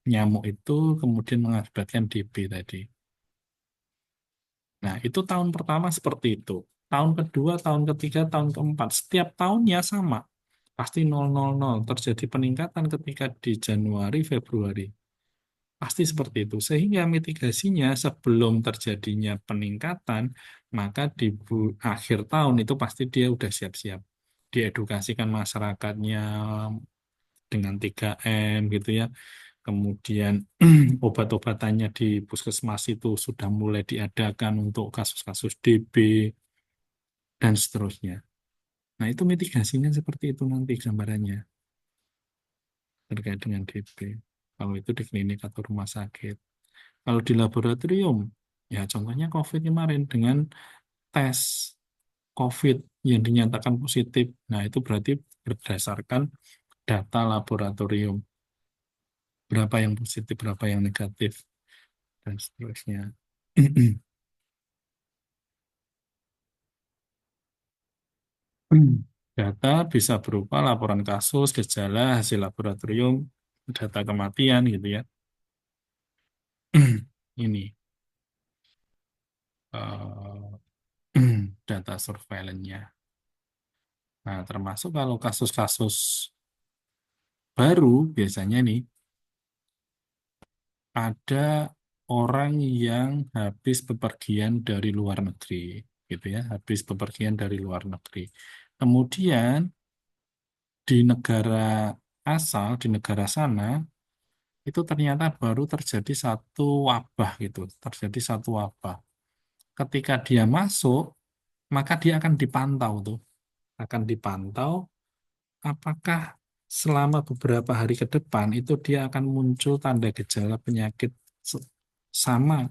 nyamuk itu kemudian mengakibatkan DB tadi. Nah, itu tahun pertama seperti itu. Tahun kedua, tahun ketiga, tahun keempat, setiap tahunnya sama. Pasti 000 terjadi peningkatan ketika di Januari, Februari. Pasti seperti itu. Sehingga mitigasinya sebelum terjadinya peningkatan, maka di akhir tahun itu pasti dia udah siap-siap. Diedukasikan masyarakatnya, dengan 3M gitu ya. Kemudian obat-obatannya di puskesmas itu sudah mulai diadakan untuk kasus-kasus DB dan seterusnya. Nah, itu mitigasinya seperti itu nanti gambarannya terkait dengan DB. Kalau itu di klinik atau rumah sakit. Kalau di laboratorium, ya contohnya COVID kemarin dengan tes COVID yang dinyatakan positif. Nah, itu berarti berdasarkan data laboratorium. Berapa yang positif, berapa yang negatif, dan seterusnya. Data bisa berupa laporan kasus, gejala, hasil laboratorium, data kematian gitu ya. Ini data surveillance-nya. Nah, termasuk kalau kasus-kasus baru biasanya nih ada orang yang habis bepergian dari luar negeri, gitu ya, habis bepergian dari luar negeri. Kemudian di negara asal, di negara sana, itu ternyata baru terjadi satu wabah gitu, terjadi satu wabah. Ketika dia masuk, maka dia akan dipantau tuh, akan dipantau apakah selama beberapa hari ke depan itu dia akan muncul tanda gejala penyakit sama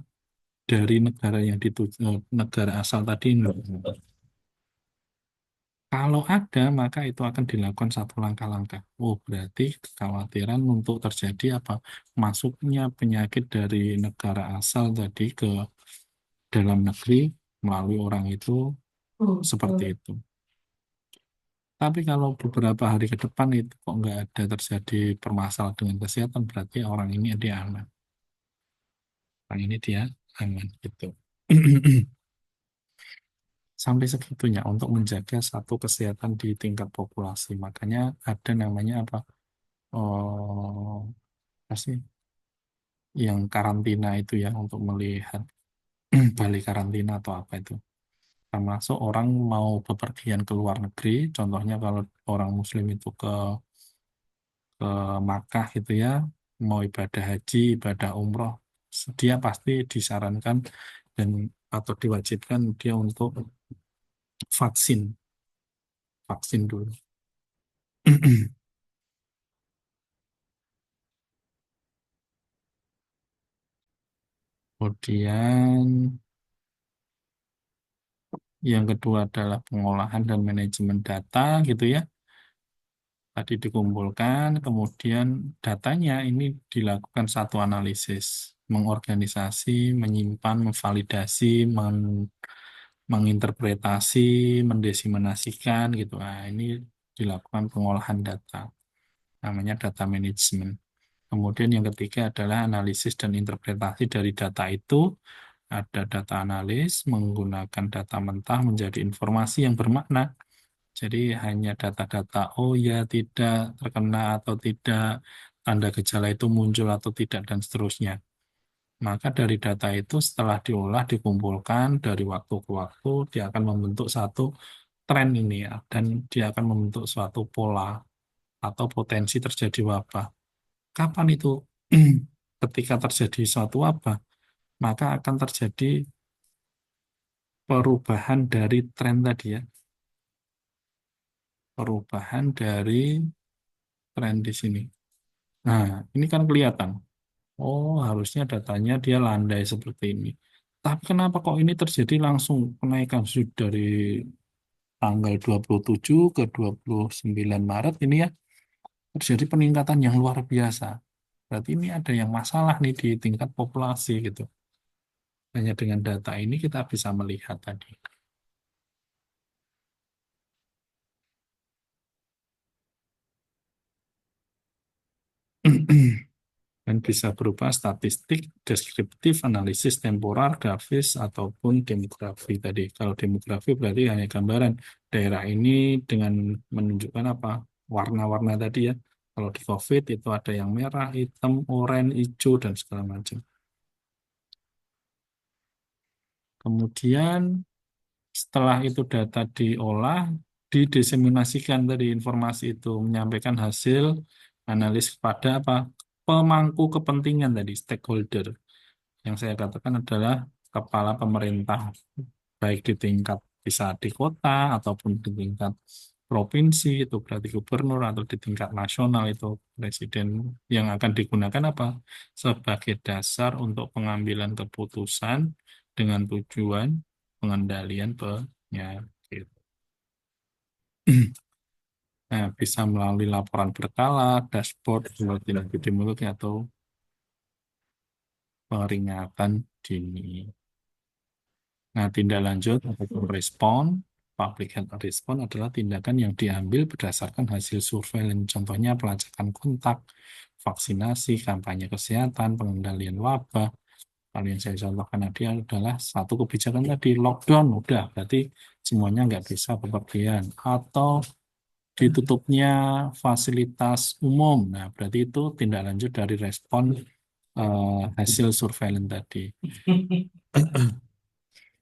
dari negara yang dituju, negara asal tadi. Kalau ada, maka itu akan dilakukan satu langkah-langkah. Oh, berarti kekhawatiran untuk terjadi apa? Masuknya penyakit dari negara asal tadi ke dalam negeri melalui orang itu seperti itu. Tapi kalau beberapa hari ke depan itu kok nggak ada terjadi permasalahan dengan kesehatan, berarti orang ini dia aman. Orang ini dia aman gitu. Sampai segitunya untuk menjaga satu kesehatan di tingkat populasi. Makanya ada namanya apa? Oh, apa sih? Yang karantina itu ya untuk melihat balik karantina atau apa itu. Termasuk orang mau bepergian ke luar negeri, contohnya kalau orang Muslim itu ke Makkah gitu ya, mau ibadah haji, ibadah umroh, dia pasti disarankan dan atau diwajibkan dia untuk vaksin, vaksin dulu. Kemudian yang kedua adalah pengolahan dan manajemen data gitu ya. Tadi dikumpulkan, kemudian datanya ini dilakukan satu analisis, mengorganisasi, menyimpan, memvalidasi, menginterpretasi, mendesiminasikan gitu. Nah, ini dilakukan pengolahan data, namanya data management. Kemudian yang ketiga adalah analisis dan interpretasi dari data itu. Ada data analis menggunakan data mentah menjadi informasi yang bermakna. Jadi hanya data-data, oh ya tidak terkena atau tidak, tanda gejala itu muncul atau tidak, dan seterusnya. Maka dari data itu setelah diolah, dikumpulkan dari waktu ke waktu, dia akan membentuk satu tren ini ya, dan dia akan membentuk suatu pola atau potensi terjadi wabah. Kapan itu? Ketika terjadi suatu wabah, maka akan terjadi perubahan dari tren tadi ya. Perubahan dari tren di sini. Nah, ini kan kelihatan. Oh, harusnya datanya dia landai seperti ini. Tapi kenapa kok ini terjadi langsung kenaikan dari tanggal 27 ke 29 Maret ini ya, terjadi peningkatan yang luar biasa. Berarti ini ada yang masalah nih di tingkat populasi gitu. Hanya dengan data ini kita bisa melihat tadi. Dan bisa berupa statistik, deskriptif, analisis temporal, grafis, ataupun demografi tadi. Kalau demografi berarti hanya gambaran daerah ini dengan menunjukkan apa warna-warna tadi ya. Kalau di COVID itu ada yang merah, hitam, oranye, hijau, dan segala macam. Kemudian setelah itu data diolah, didiseminasikan tadi informasi itu, menyampaikan hasil Analis pada apa? Pemangku kepentingan tadi, stakeholder. Yang saya katakan adalah kepala pemerintah, baik di tingkat bisa di kota ataupun di tingkat provinsi, itu berarti gubernur, atau di tingkat nasional itu presiden, yang akan digunakan apa? Sebagai dasar untuk pengambilan keputusan dengan tujuan pengendalian penyakit. Nah, bisa melalui laporan berkala, dashboard, mulut di mulutnya, atau peringatan dini. Nah, tindak lanjut ataupun respon, public health response adalah tindakan yang diambil berdasarkan hasil surveillance. Contohnya pelacakan kontak, vaksinasi, kampanye kesehatan, pengendalian wabah. Kalau yang saya contohkan tadi adalah satu kebijakan tadi, lockdown, udah, berarti semuanya nggak bisa bepergian. Atau ditutupnya fasilitas umum. Nah, berarti itu tindak lanjut dari respon hasil surveillance tadi.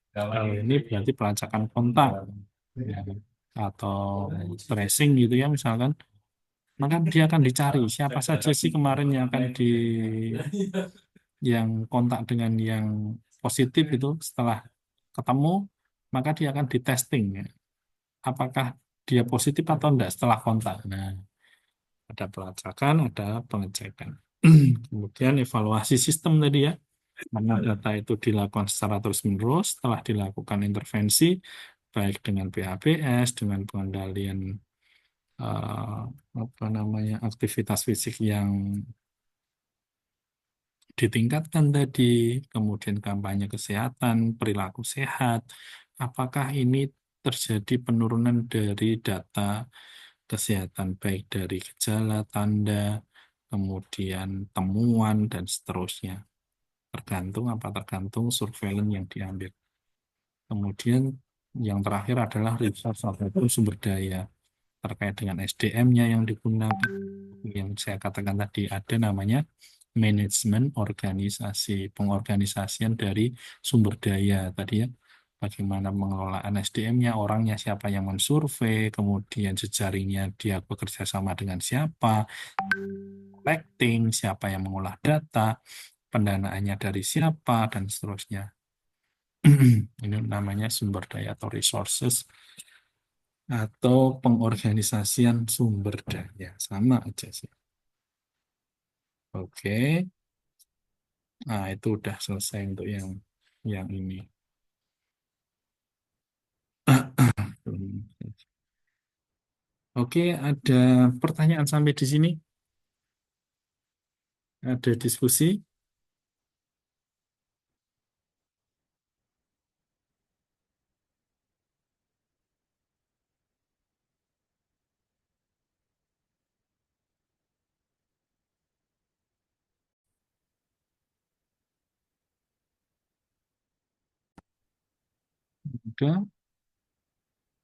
Kalau ini berarti pelacakan kontak ya, atau tracing gitu ya misalkan, maka dia akan dicari siapa saja sih kemarin yang akan yang kontak dengan yang positif itu, setelah ketemu maka dia akan di testing ya, apakah dia positif atau enggak setelah kontak. Nah, ada pelacakan, ada pengecekan. Kemudian evaluasi sistem tadi ya, mana data itu dilakukan secara terus-menerus setelah dilakukan intervensi, baik dengan PHBS, dengan pengendalian eh, apa namanya aktivitas fisik yang ditingkatkan tadi, kemudian kampanye kesehatan, perilaku sehat, apakah ini terjadi penurunan dari data kesehatan, baik dari gejala, tanda, kemudian temuan, dan seterusnya. Tergantung surveillance yang diambil. Kemudian yang terakhir adalah resource ataupun sumber daya terkait dengan SDM-nya yang digunakan. Yang saya katakan tadi ada namanya manajemen organisasi, pengorganisasian dari sumber daya tadi ya. Bagaimana pengelolaan SDM-nya, orangnya siapa yang mensurvei, kemudian jejaringnya dia bekerja sama dengan siapa, collecting, siapa yang mengolah data, pendanaannya dari siapa, dan seterusnya. Ini namanya sumber daya atau resources atau pengorganisasian sumber daya. Sama aja sih. Oke. Nah, itu udah selesai untuk yang ini. Oke, ada pertanyaan sampai di sini? Ada diskusi? Udah.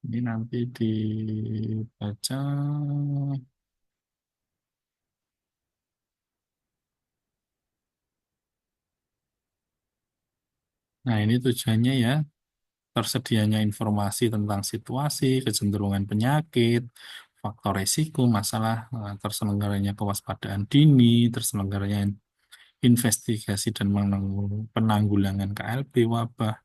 Ini nanti dibaca. Nah, ini tujuannya ya, tersedianya informasi tentang situasi, kecenderungan penyakit, faktor resiko, masalah, terselenggaranya kewaspadaan dini, terselenggaranya investigasi dan penanggulangan KLB wabah,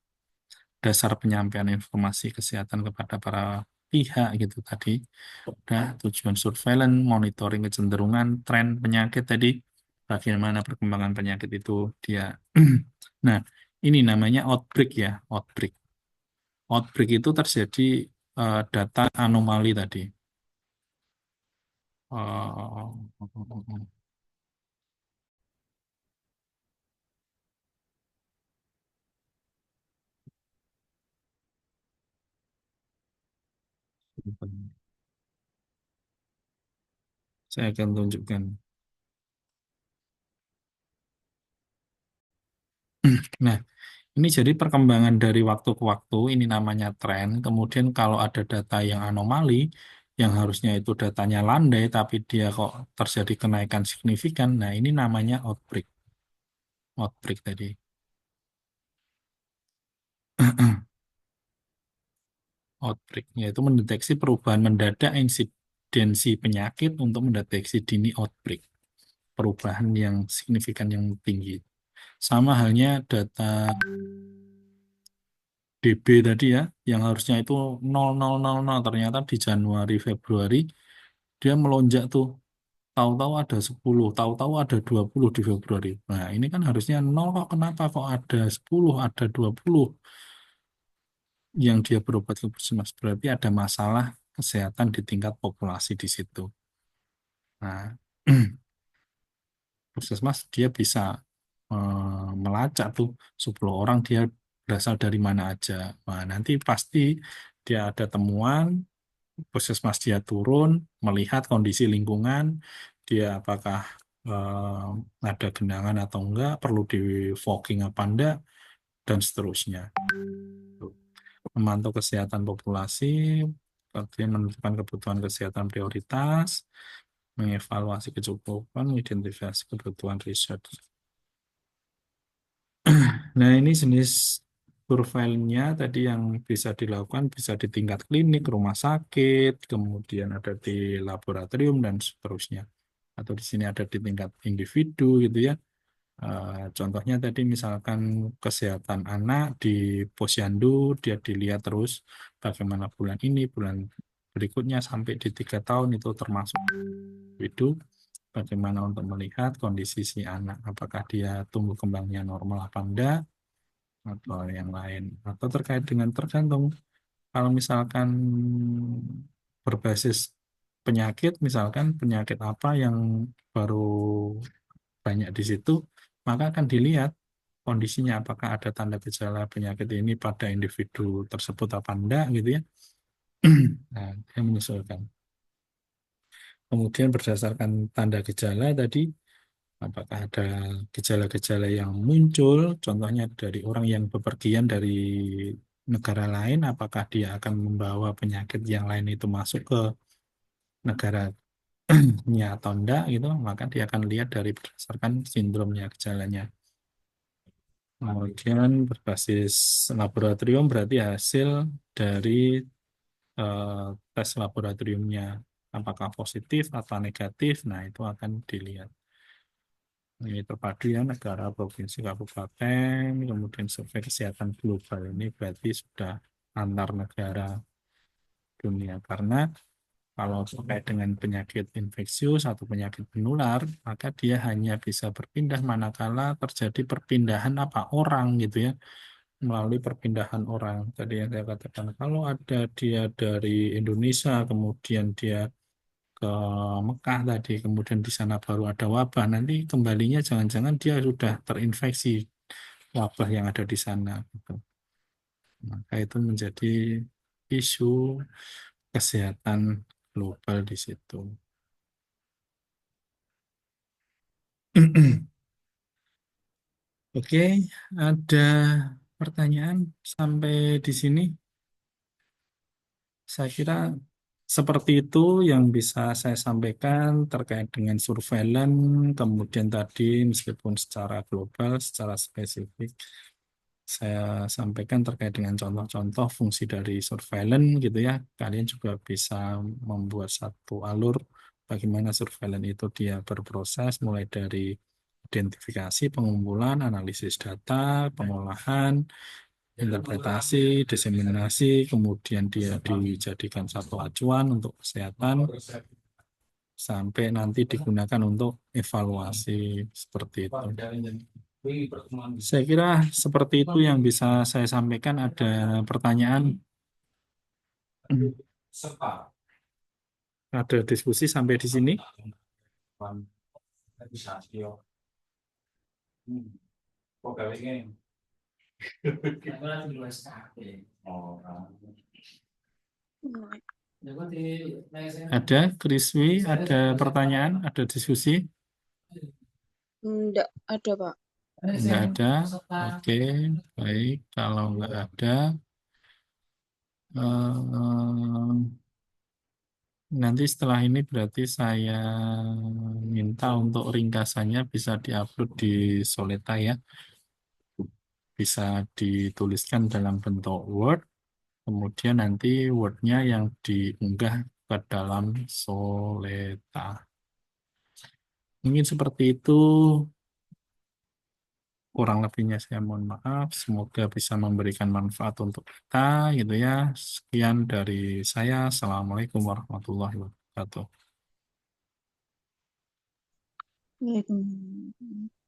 dasar penyampaian informasi kesehatan kepada para pihak gitu tadi. Udah, tujuan surveillance, monitoring kecenderungan, tren penyakit tadi, bagaimana perkembangan penyakit itu dia. Nah, ini namanya outbreak ya, outbreak. Outbreak itu terjadi data anomali tadi. Saya akan tunjukkan. Nah, ini jadi perkembangan dari waktu ke waktu, ini namanya tren. Kemudian kalau ada data yang anomali, yang harusnya itu datanya landai, tapi dia kok terjadi kenaikan signifikan, nah ini namanya outbreak. Outbreak tadi. Outbreak, yaitu mendeteksi perubahan mendadak incidensi penyakit untuk mendeteksi dini outbreak, perubahan yang signifikan yang tinggi. Sama halnya data DB tadi ya, yang harusnya itu 0,000, ternyata di Januari, Februari dia melonjak tuh. Tahu-tahu ada 10, tahu-tahu ada 20 di Februari. Nah, ini kan harusnya 0 kok, kenapa kok ada 10, ada 20 yang dia berobat ke puskesmas. Berarti ada masalah kesehatan di tingkat populasi di situ. Nah, puskesmas dia bisa melacak tuh 10 orang dia berasal dari mana aja. Nah, nanti pasti dia ada temuan, puskesmas dia turun, melihat kondisi lingkungan, dia apakah ada genangan atau enggak, perlu di fogging apa enggak, dan seterusnya. Memantau kesehatan populasi, kemudian menentukan kebutuhan kesehatan prioritas, mengevaluasi kecukupan, identifikasi kebutuhan riset. Nah, ini jenis surveillance-nya tadi yang bisa dilakukan, bisa di tingkat klinik, rumah sakit, kemudian ada di laboratorium, dan seterusnya. Atau di sini ada di tingkat individu gitu ya. Contohnya tadi misalkan kesehatan anak di posyandu, dia dilihat terus bagaimana bulan ini, bulan berikutnya sampai di 3 tahun itu termasuk individu. Bagaimana untuk melihat kondisi si anak, apakah dia tumbuh kembangnya normal apa enggak, atau yang lain, atau terkait dengan tergantung kalau misalkan berbasis penyakit, misalkan penyakit apa yang baru banyak di situ, maka akan dilihat kondisinya apakah ada tanda gejala penyakit ini pada individu tersebut apa enggak gitu ya. Nah, dia menyesuaikan. Kemudian berdasarkan tanda gejala tadi, apakah ada gejala-gejala yang muncul, contohnya dari orang yang bepergian dari negara lain, apakah dia akan membawa penyakit yang lain itu masuk ke negaranya atau enggak gitu, maka dia akan lihat dari berdasarkan sindromnya, gejalanya. Kemudian berbasis laboratorium berarti hasil dari tes laboratoriumnya, apakah positif atau negatif, nah itu akan dilihat. Ini terpadu ya, negara, provinsi, kabupaten, kemudian survei kesehatan global ini berarti sudah antar negara dunia. Karena kalau terkait dengan penyakit infeksius atau penyakit menular, maka dia hanya bisa berpindah manakala terjadi perpindahan apa orang gitu ya, melalui perpindahan orang. Tadi yang saya katakan, kalau ada dia dari Indonesia, kemudian dia ke Mekah tadi, kemudian di sana baru ada wabah, nanti kembalinya jangan-jangan dia sudah terinfeksi wabah yang ada di sana. Gitu. Maka itu menjadi isu kesehatan global di situ. Oke, ada pertanyaan sampai di sini? Saya kira seperti itu yang bisa saya sampaikan terkait dengan surveillance, kemudian tadi meskipun secara global, secara spesifik, saya sampaikan terkait dengan contoh-contoh fungsi dari surveillance gitu ya. Kalian juga bisa membuat satu alur bagaimana surveillance itu dia berproses mulai dari identifikasi, pengumpulan, analisis data, pengolahan, interpretasi, diseminasi, kemudian dia dijadikan satu acuan untuk kesehatan, sampai nanti digunakan untuk evaluasi seperti itu. Saya kira seperti itu yang bisa saya sampaikan. Ada pertanyaan? Ada diskusi sampai di sini? Ada, Kriswi, ada pertanyaan, ada diskusi? Enggak ada, Pak. Enggak ada. Oke, baik. Kalau enggak ada, nanti setelah ini berarti saya minta untuk ringkasannya bisa diupload di Soleta ya. Bisa dituliskan dalam bentuk Word, kemudian nanti Word-nya yang diunggah ke dalam soleta. Mungkin seperti itu. Kurang lebihnya saya mohon maaf. Semoga bisa memberikan manfaat untuk kita, gitu ya. Sekian dari saya. Assalamualaikum warahmatullahi wabarakatuh. Waalaikumsalam.